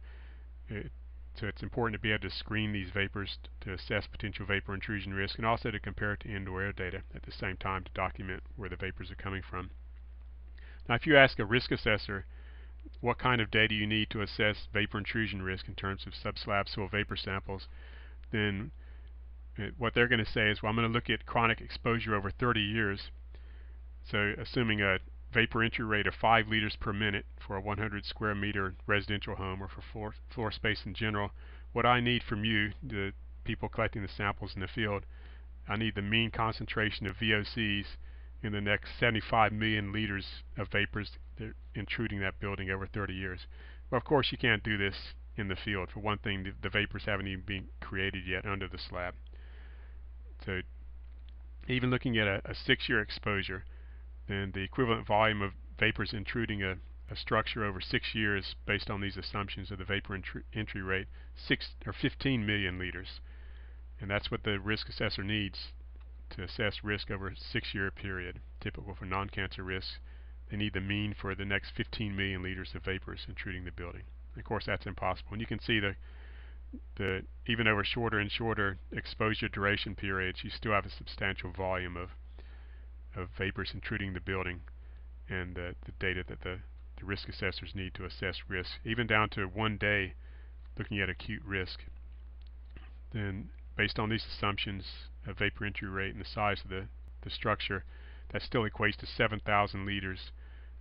S1: It's So it's important to be able to screen these vapors to assess potential vapor intrusion risk, and also to compare it to indoor air data at the same time to document where the vapors are coming from. Now, if you ask a risk assessor what kind of data you need to assess vapor intrusion risk in terms of subslab soil vapor samples, then what they're going to say is, well, I'm going to look at chronic exposure over 30 years. So assuming a vapor entry rate of 5 liters per minute for a 100 square meter residential home or for floor space in general, what I need from you, the people collecting the samples in the field, I need the mean concentration of VOCs in the next 75 million liters of vapors that are intruding that building over 30 years. Well, of course, you can't do this in the field. For one thing, the vapors haven't even been created yet under the slab. So even looking at a 6-year exposure, then the equivalent volume of vapors intruding a structure over 6 years based on these assumptions of the vapor entry rate, 15 million liters. And that's what the risk assessor needs to assess risk over a 6-year period. Typical for non-cancer risks, they need the mean for the next 15 million liters of vapors intruding the building. Of course, that's impossible. And you can see even over shorter and shorter exposure duration periods, you still have a substantial volume of vapors intruding the building, and the data that the risk assessors need to assess risk, even down to 1 day looking at acute risk. Then based on these assumptions of vapor entry rate and the size of the structure, that still equates to 7,000 liters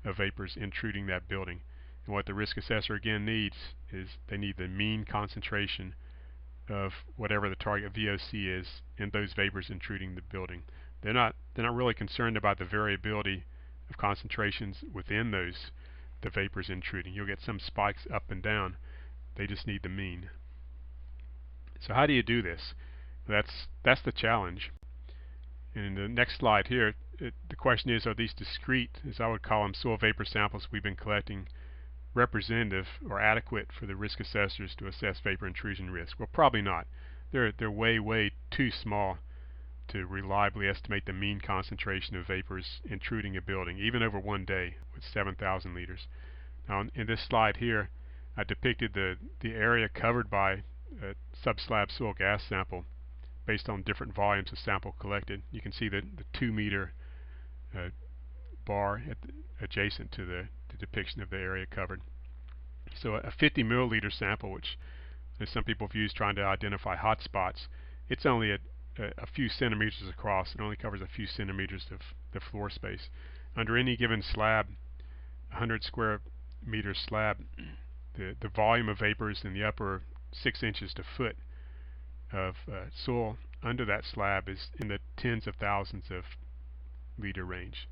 S1: of vapors intruding that building. And what the risk assessor again needs is they need the mean concentration of whatever the target VOC is in those vapors intruding the building. They're not really concerned about the variability of concentrations within the vapors intruding. You'll get some spikes up and down. They just need the mean. So how do you do this? That's the challenge. And in the next slide here, the question is, are these discrete, as I would call them, soil vapor samples we've been collecting, representative or adequate for the risk assessors to assess vapor intrusion risk? Well, probably not. They're way too small to reliably estimate the mean concentration of vapors intruding a building, even over 1 day with 7,000 liters. Now, in this slide here, I depicted the area covered by a subslab soil gas sample based on different volumes of sample collected. You can see the 2 meter bar adjacent to the depiction of the area covered. So a 50 milliliter sample, which some people have used trying to identify hot spots, it's only a few centimeters across. It only covers a few centimeters of the floor space. Under any given slab, 100 square meter slab, the volume of vapors in the upper 6 inches to foot of soil under that slab is in the tens of thousands of liter range.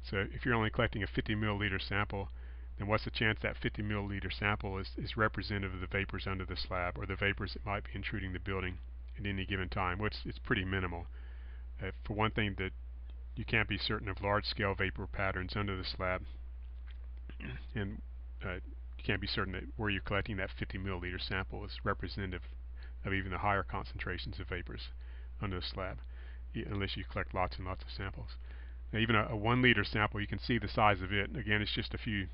S1: So if you're only collecting a 50 milliliter sample, then what's the chance that 50 milliliter sample is representative of the vapors under the slab, or the vapors that might be intruding the building at any given time? Well, it's pretty minimal. For one thing, that you can't be certain of large-scale vapor patterns under the slab, and you can't be certain that where you're collecting that 50 milliliter sample is representative of even the higher concentrations of vapors under the slab, unless you collect lots and lots of samples. Now, even a 1 liter sample, you can see the size of it. Again, it's just a few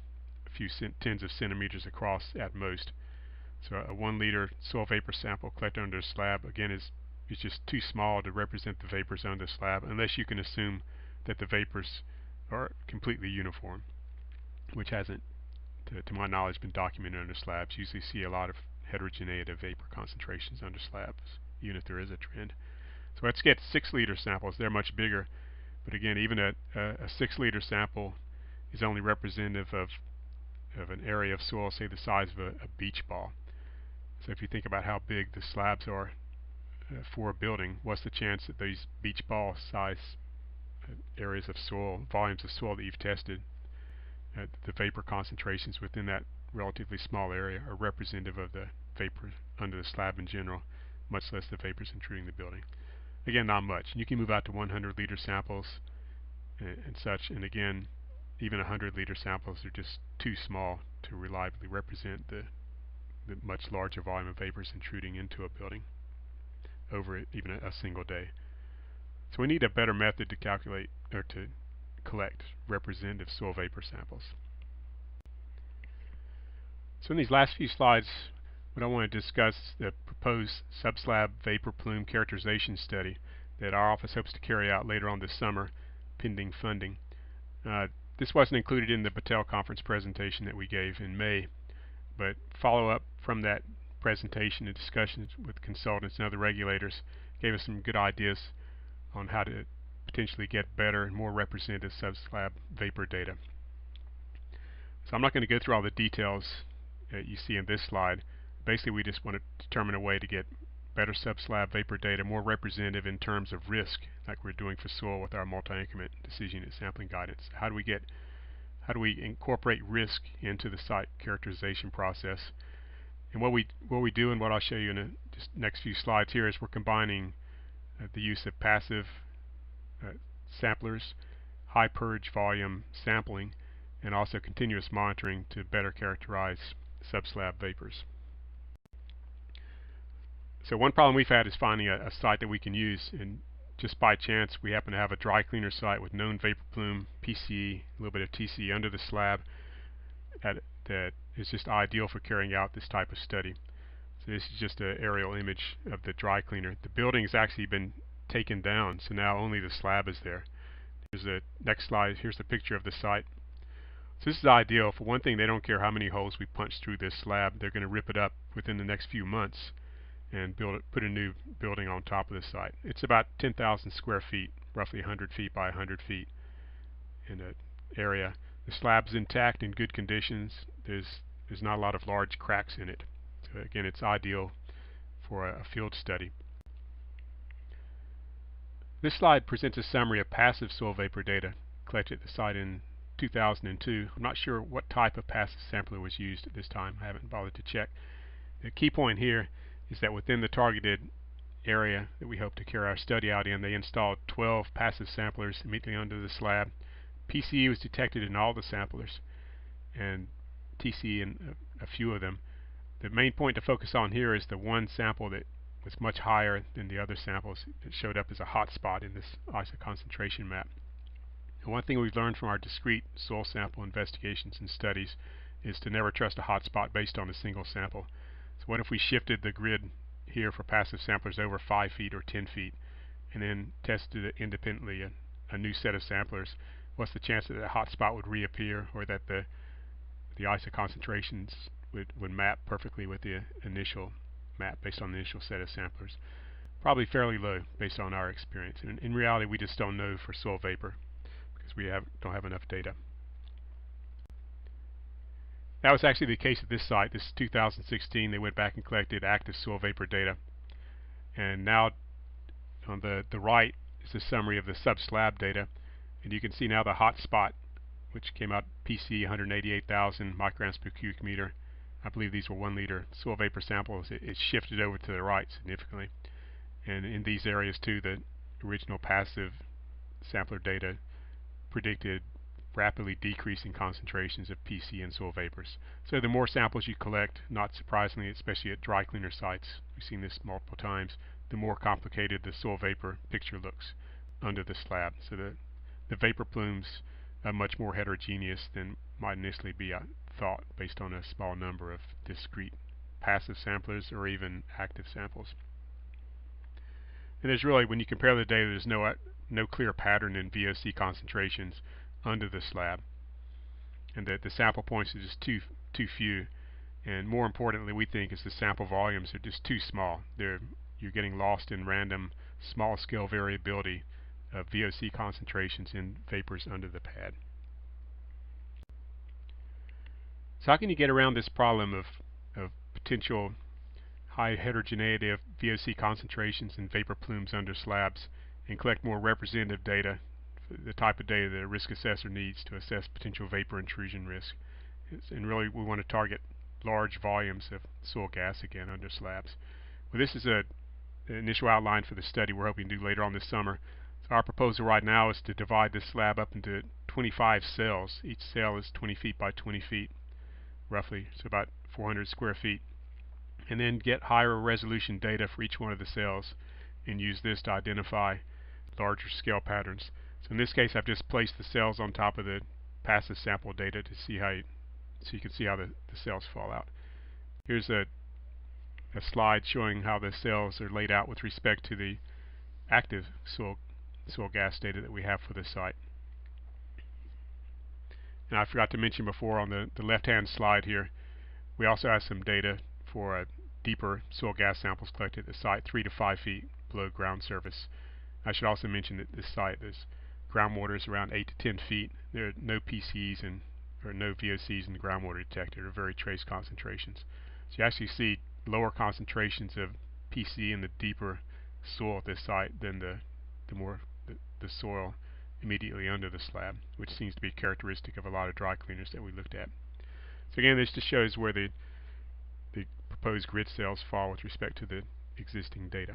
S1: tens of centimeters across at most. So a 1 liter soil vapor sample collected under a slab, again, is just too small to represent the vapors under the slab, unless you can assume that the vapors are completely uniform, which hasn't, to my knowledge, been documented under slabs. You usually see a lot of heterogeneity of vapor concentrations under slabs, even if there is a trend. So let's get 6 liter samples. They're much bigger, but again, even a 6 liter sample is only representative of an area of soil, say the size of a beach ball. So if you think about how big the slabs are for a building, what's the chance that these beach ball size areas of soil, volumes of soil that you've tested, the vapor concentrations within that relatively small area are representative of the vapor under the slab in general, much less the vapors intruding the building? Again, not much. You can move out to 100 liter samples and such, and again, even 100 liter samples are just too small to reliably represent the much larger volume of vapors intruding into a building over even a single day. So we need a better method to calculate or to collect representative soil vapor samples. So in these last few slides, but I want to discuss the proposed subslab vapor plume characterization study that our office hopes to carry out later on this summer, pending funding. This wasn't included in the Battelle conference presentation that we gave in May, but follow-up from that presentation and discussions with consultants and other regulators gave us some good ideas on how to potentially get better and more representative subslab vapor data. So I'm not going to go through all the details that you see in this slide. Basically, we just want to determine a way to get better subslab vapor data, more representative in terms of risk, like we're doing for soil with our multi-increment decision and sampling guidance. How do we incorporate risk into the site characterization process? And what we do, and what I'll show you in the just next few slides here, is we're combining the use of passive samplers, high purge volume sampling, and also continuous monitoring to better characterize subslab vapors. So one problem we've had is finding a site that we can use, and just by chance we happen to have a dry cleaner site with known vapor plume, PCE, a little bit of TCE under the slab that is just ideal for carrying out this type of study. So this is just an aerial image of the dry cleaner. The building has actually been taken down, so now only the slab is there. Here's the next slide. Here's the picture of the site. So this is ideal. For one thing, they don't care how many holes we punch through this slab. They're going to rip it up within the next few months and put a new building on top of the site. It's about 10,000 square feet, roughly 100 feet by 100 feet in an area. The slab's intact, in good conditions. There's not a lot of large cracks in it. So again, it's ideal for a field study. This slide presents a summary of passive soil vapor data collected at the site in 2002. I'm not sure what type of passive sampler was used at this time. I haven't bothered to check. The key point here is that within the targeted area that we hope to carry our study out in, they installed 12 passive samplers immediately under the slab. PCE was detected in all the samplers, and TCE in a few of them. The main point to focus on here is the one sample that was much higher than the other samples. It showed up as a hot spot in this isoconcentration map. And one thing we've learned from our discrete soil sample investigations and studies is to never trust a hot spot based on a single sample. So what if we shifted the grid here for passive samplers over 5 feet or 10 feet and then tested it independently a new set of samplers? What's the chance that a hot spot would reappear, or that the isoconcentrations would map perfectly with the initial map based on the initial set of samplers? Probably fairly low based on our experience. And in reality, we just don't know for soil vapor because we don't have enough data. That was actually the case at this site. This is 2016. They went back and collected active soil vapor data. And now on the right is a summary of the subslab data. And you can see now the hot spot, which came out PC 188,000 micrograms per cubic meter. I believe these were 1 liter soil vapor samples. It shifted over to the right significantly. And in these areas too, the original passive sampler data predicted rapidly decreasing concentrations of PC in soil vapors. So the more samples you collect, not surprisingly, especially at dry cleaner sites, we've seen this multiple times, the more complicated the soil vapor picture looks under the slab. So the vapor plumes are much more heterogeneous than might initially be thought based on a small number of discrete passive samplers or even active samples. And there's really, when you compare the data, there's no clear pattern in VOC concentrations under the slab, and that the sample points are just too few. And more importantly, we think, is the sample volumes are just too small. You're getting lost in random small-scale variability of VOC concentrations in vapors under the pad. So how can you get around this problem of potential high heterogeneity of VOC concentrations in vapor plumes under slabs and collect more representative data, the type of data that a risk assessor needs to assess potential vapor intrusion risk? And really, we want to target large volumes of soil gas again under slabs. Well, this is an initial outline for the study we're hoping to do later on this summer. So our proposal right now is to divide this slab up into 25 cells. Each cell is 20 feet by 20 feet, roughly, so about 400 square feet. And then get higher resolution data for each one of the cells and use this to identify larger scale patterns. So in this case, I've just placed the cells on top of the passive sample data to see how so you can see how the cells fall out. Here's a a slide showing how the cells are laid out with respect to the active soil gas data that we have for the site. And I forgot to mention before on the left-hand slide here, we also have some data for deeper soil gas samples collected at the site 3 to 5 feet below ground surface. I should also mention that this site, there's groundwater is around 8 to 10 feet. There are no PCs or no VOCs in the groundwater detected, or very trace concentrations. So you actually see lower concentrations of PC in the deeper soil at this site than the soil immediately under the slab, which seems to be characteristic of a lot of dry cleaners that we looked at. So again, this just shows where the proposed grid cells fall with respect to the existing data.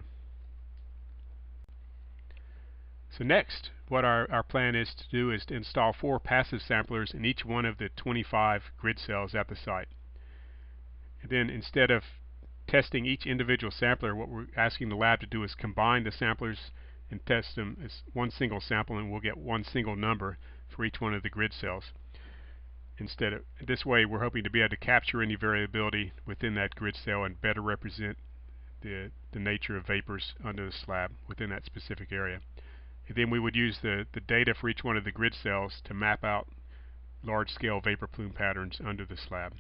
S1: So next, what our plan is to do is to install 4 passive samplers in each one of the 25 grid cells at the site. And then instead of testing each individual sampler, what we're asking the lab to do is combine the samplers and test them as one single sample, and we'll get one single number for each one of the grid cells. This way, we're hoping to be able to capture any variability within that grid cell and better represent the nature of vapors under the slab within that specific area. And then we would use the data for each one of the grid cells to map out large-scale vapor plume patterns under the slab.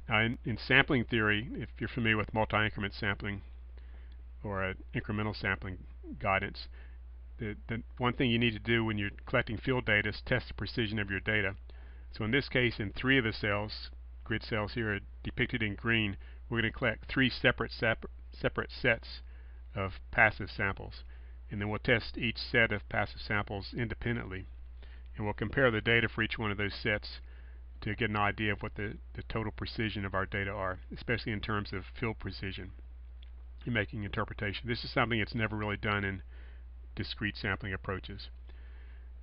S1: Now, in sampling theory, if you're familiar with multi-increment sampling or incremental sampling guidance, the one thing you need to do when you're collecting field data is test the precision of your data. So in this case, in 3 of the cells, grid cells here are depicted in green, we're going to collect 3 separate sets of passive samples. And then we'll test each set of passive samples independently. And we'll compare the data for each one of those sets to get an idea of what the total precision of our data are, especially in terms of field precision in making interpretation. This is something that's never really done in discrete sampling approaches.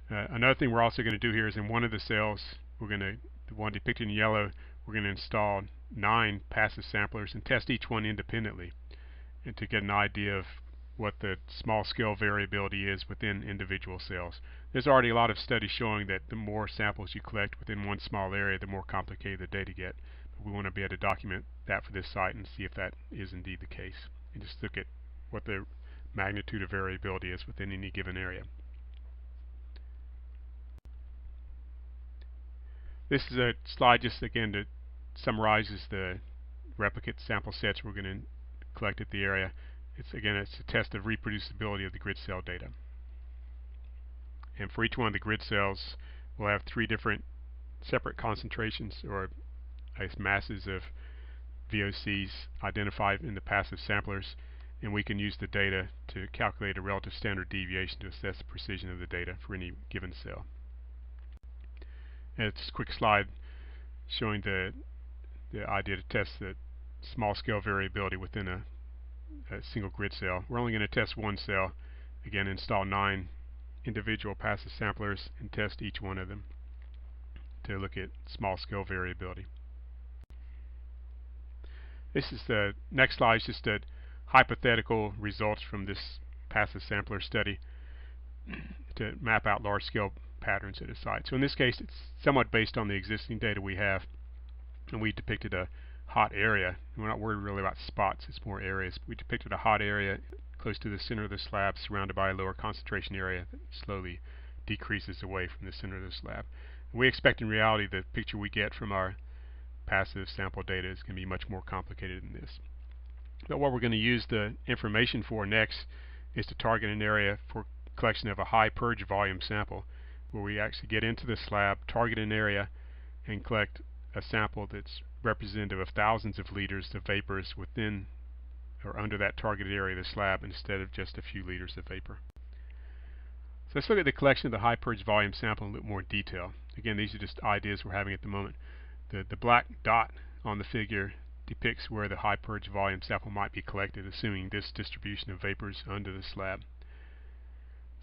S1: Another thing we're also going to do here is in one of the cells, the one depicted in yellow, we're going to install 9 passive samplers and test each one independently, and to get an idea of what the small scale variability is within individual cells. There's already a lot of studies showing that the more samples you collect within one small area, the more complicated the data get. But we want to be able to document that for this site and see if that is indeed the case, and just look at what the magnitude of variability is within any given area. This is a slide just again that summarizes the replicate sample sets we're going to collect at the area. It's a test of reproducibility of the grid cell data. And for each one of the grid cells, we'll have 3 different separate concentrations, or I guess masses of VOCs identified in the passive samplers, and we can use the data to calculate a relative standard deviation to assess the precision of the data for any given cell. And it's a quick slide showing the idea to test the small scale variability within a single grid cell. We're only going to test one cell. Again, install 9 individual passive samplers and test each one of them to look at small scale variability. This is the next slide, is just a hypothetical results from this passive sampler study to map out large scale patterns at a site. So in this case, it's somewhat based on the existing data we have, and we depicted a hot area. We're not worried really about spots, it's more areas. We depicted a hot area close to the center of the slab, surrounded by a lower concentration area that slowly decreases away from the center of the slab. And we expect in reality the picture we get from our passive sample data is going to be much more complicated than this. But what we're going to use the information for next is to target an area for collection of a high purge volume sample, where we actually get into the slab, target an area, and collect a sample that's representative of thousands of liters of vapors within or under that targeted area of the slab, instead of just a few liters of vapor. So let's look at the collection of the high purge volume sample in a little more detail. Again, these are just ideas we're having at the moment. The black dot on the figure depicts where the high purge volume sample might be collected, assuming this distribution of vapors under the slab.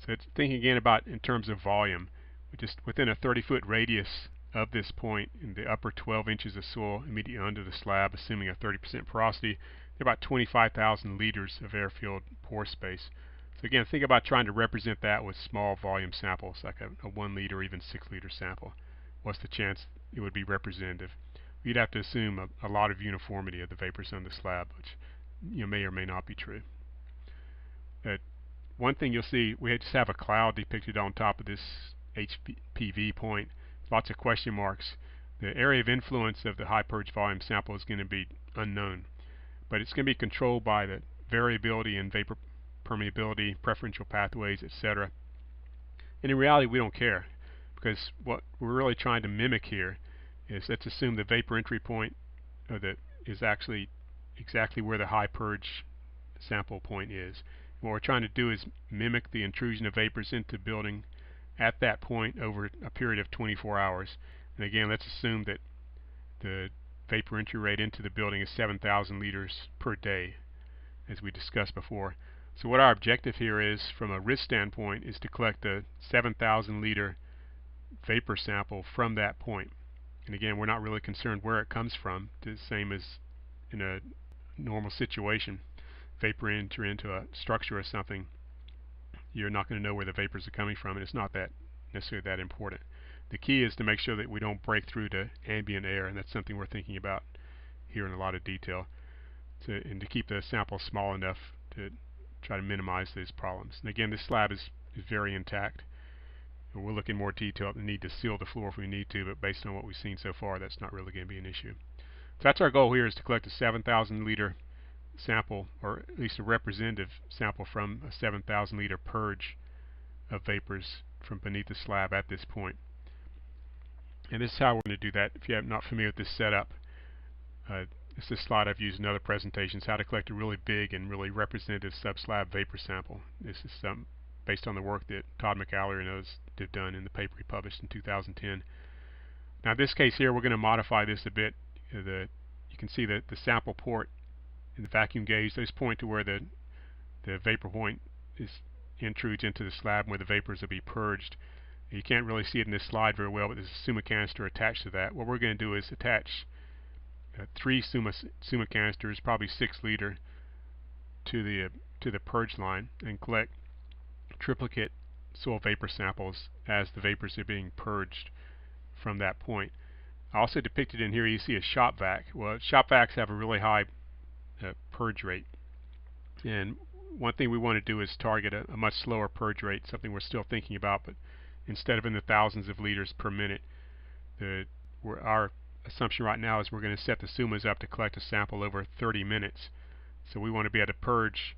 S1: So it's thinking again about in terms of volume, just within a 30-foot radius of this point in the upper 12 inches of soil immediately under the slab, assuming a 30% porosity, there are about 25,000 liters of air-filled pore space. So again, think about trying to represent that with small volume samples, like a 1 liter or even 6 liter sample. What's the chance it would be representative? we'd have to assume a lot of uniformity of the vapors on the slab, which may or may not be true. One thing you'll see, we just have a cloud depicted on top of this HPV point, lots of question marks. The area of influence of the high purge volume sample is going to be unknown, but it's going to be controlled by the variability in vapor permeability, preferential pathways, etc. And in reality, we don't care, because what we're really trying to mimic here is, let's assume the vapor entry point is actually exactly where the high purge sample point is. What we're trying to do is mimic the intrusion of vapors into the building at that point over a period of 24 hours. And again, let's assume that the vapor entry rate into the building is 7,000 liters per day, as we discussed before. So what our objective here is, from a risk standpoint, is to collect a 7,000 liter vapor sample from that point. And again, we're not really concerned where it comes from, the same as in a normal situation. Vapor enter into a structure or something, you're not going to know where the vapors are coming from, and it's not that necessarily that important. The key is to make sure that we don't break through to ambient air, and that's something we're thinking about here in a lot of detail, and to keep the sample small enough to try to minimize those problems. And again, this slab is very intact, and we'll look in more detail at the need to seal the floor if we need to, but based on what we've seen so far, that's not really going to be an issue. So that's our goal here, is to collect a 7,000 liter sample, or at least a representative sample from a 7,000 liter purge of vapors from beneath the slab at this point. And this is how we're going to do that. If you're not familiar with this setup, this is a slide I've used in other presentations, how to collect a really big and really representative subslab vapor sample. This is based on the work that Todd McAlary and others have done in the paper he published in 2010. Now in this case here, we're going to modify this a bit. You can see that the sample port in the vacuum gauge, those point to where the vapor point intrudes into the slab, where the vapors will be purged. You can't really see it in this slide very well, but there's a summa canister attached to that. What we're going to do is attach 3 summa canisters, probably 6 liter, to the purge line, and collect triplicate soil vapor samples as the vapors are being purged from that point. Also depicted in here, you see a shop vac. Well, shop vacs have a really high purge rate, and one thing we want to do is target a much slower purge rate, something we're still thinking about, but instead of in the thousands of liters per minute, our assumption right now is we're going to set the summas up to collect a sample over 30 minutes. So we want to be able to purge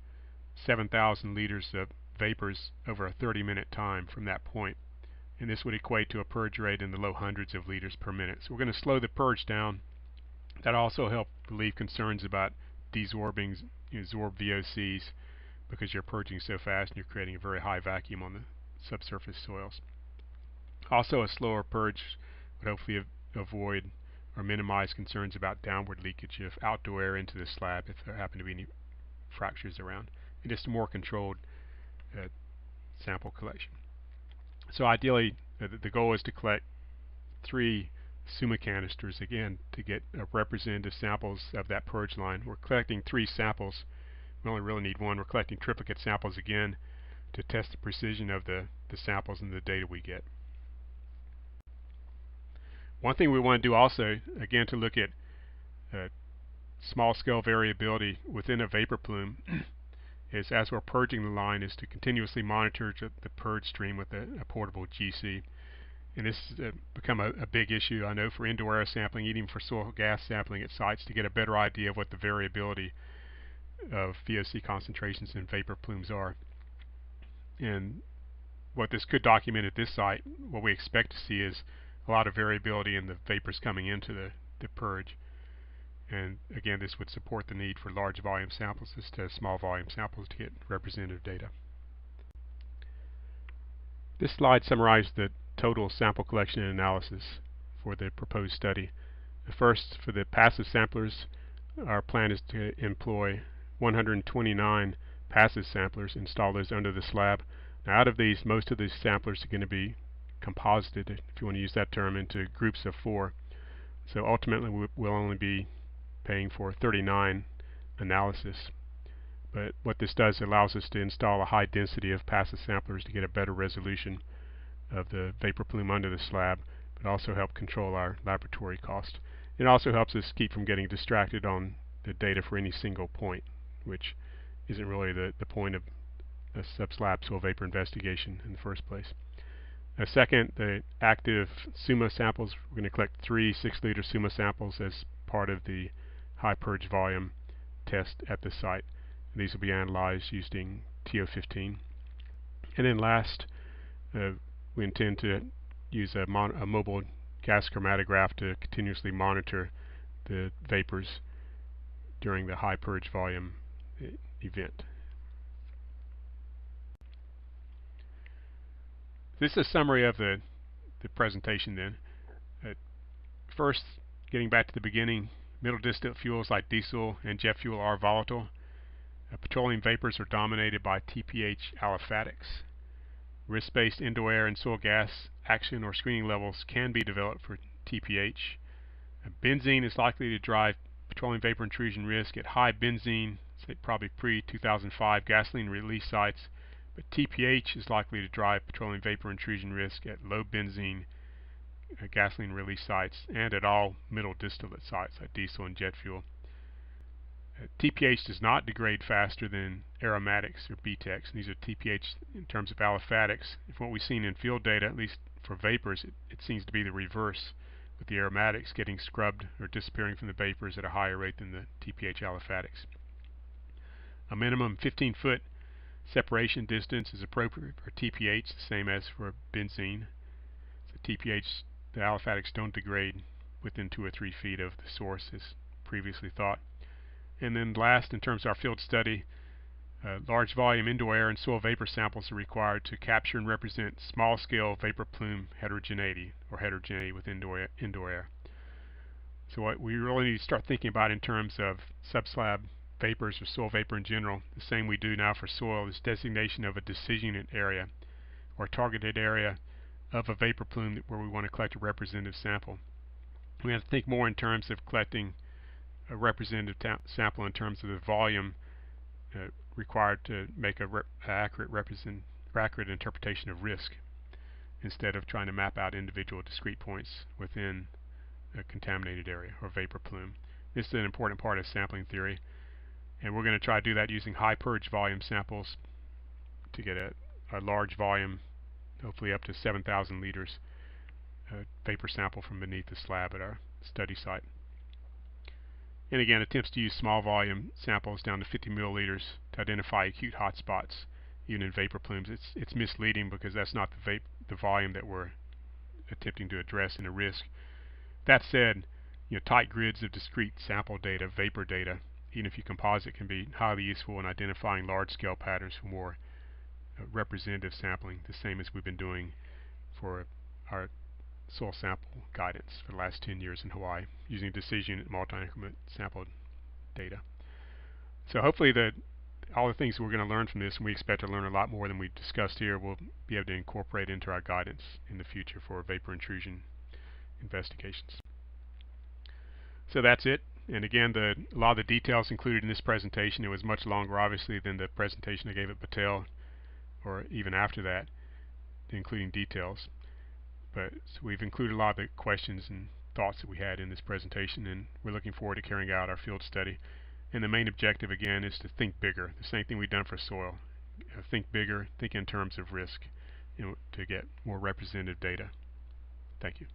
S1: 7,000 liters of vapors over a 30-minute time from that point, and this would equate to a purge rate in the low hundreds of liters per minute. So we're going to slow the purge down. That also helps relieve concerns about desorbing absorbed VOCs, because you're purging so fast and you're creating a very high vacuum on the subsurface soils. Also, a slower purge would hopefully avoid or minimize concerns about downward leakage of outdoor air into the slab if there happen to be any fractures around, and just a more controlled sample collection. So ideally, the goal is to collect 3 summa canisters, again, to get representative samples of that purge line. We're collecting 3 samples. We only really need 1. We're collecting triplicate samples again to test the precision of the samples and the data we get. One thing we want to do also, again, to look at small-scale variability within a vapor plume is, as we're purging the line, is to continuously monitor the purge stream with a portable GC. And this has become a big issue, I know, for indoor air sampling, even for soil gas sampling at sites, to get a better idea of what the variability of VOC concentrations in vapor plumes are. And what this could document at this site, what we expect to see is a lot of variability in the vapors coming into the purge. And again, this would support the need for large volume samples instead of small volume samples to get representative data. This slide summarizes the total sample collection and analysis for the proposed study. First, for the passive samplers, our plan is to employ 129 passive samplers, install those under the slab. Now, out of these, most of these samplers are going to be composited, if you want to use that term, into groups of 4. So ultimately we'll only be paying for 39 analysis. But what this does, allows us to install a high density of passive samplers to get a better resolution of the vapor plume under the slab, but also help control our laboratory cost. It also helps us keep from getting distracted on the data for any single point, which isn't really the point of a subslab soil vapor investigation in the first place. Second, the active SUMA samples. We're going to collect 3 6-liter SUMA samples as part of the high purge volume test at the site. These will be analyzed using TO15. And then last, we intend to use a mobile gas chromatograph to continuously monitor the vapors during the high purge volume event. This is a summary of the presentation then. First, getting back to the beginning, middle distillate fuels like diesel and jet fuel are volatile. Petroleum vapors are dominated by TPH aliphatics. Risk-based indoor air and soil gas action or screening levels can be developed for TPH. Benzene is likely to drive petroleum vapor intrusion risk at high benzene, say probably pre-2005 gasoline release sites, but TPH is likely to drive petroleum vapor intrusion risk at low benzene gasoline release sites and at all middle distillate sites like diesel and jet fuel. TPH does not degrade faster than aromatics or BTEX. These are TPH in terms of aliphatics. From what we've seen in field data, at least for vapors, it seems to be the reverse, with the aromatics getting scrubbed or disappearing from the vapors at a higher rate than the TPH aliphatics. A minimum 15-foot separation distance is appropriate for TPH, the same as for benzene. So TPH, the aliphatics don't degrade within 2 or 3 feet of the source as previously thought. And then last, in terms of our field study, large volume indoor air and soil vapor samples are required to capture and represent small-scale vapor plume heterogeneity, or heterogeneity with indoor air. So what we really need to start thinking about in terms of subslab vapors or soil vapor in general, the same we do now for soil, is designation of a decision unit area or targeted area of a vapor plume where we want to collect a representative sample. We have to think more in terms of collecting a representative sample in terms of the volume required to make a accurate interpretation of risk, instead of trying to map out individual discrete points within a contaminated area or vapor plume. This is an important part of sampling theory, and we're going to try to do that using high purge volume samples to get a large volume, hopefully up to 7,000 liters vapor sample from beneath the slab at our study site. And again, attempts to use small volume samples down to 50 milliliters to identify acute hotspots, even in vapor plumes. It's misleading because that's not the volume that we're attempting to address in a risk. That said, tight grids of discrete sample data, vapor data, even if you composite, can be highly useful in identifying large-scale patterns for more representative sampling, the same as we've been doing for our soil sample guidance for the last 10 years in Hawaii, using decision unit multi-increment sample data. So hopefully all the things we're going to learn from this, and we expect to learn a lot more than we discussed here, we'll be able to incorporate into our guidance in the future for vapor intrusion investigations. So that's it. And again, a lot of the details included in this presentation, it was much longer obviously than the presentation I gave at Battelle, or even after that, including details. But so we've included a lot of the questions and thoughts that we had in this presentation, and we're looking forward to carrying out our field study. And the main objective again is to think bigger, the same thing we've done for soil. Think bigger, think in terms of risk, to get more representative data. Thank you.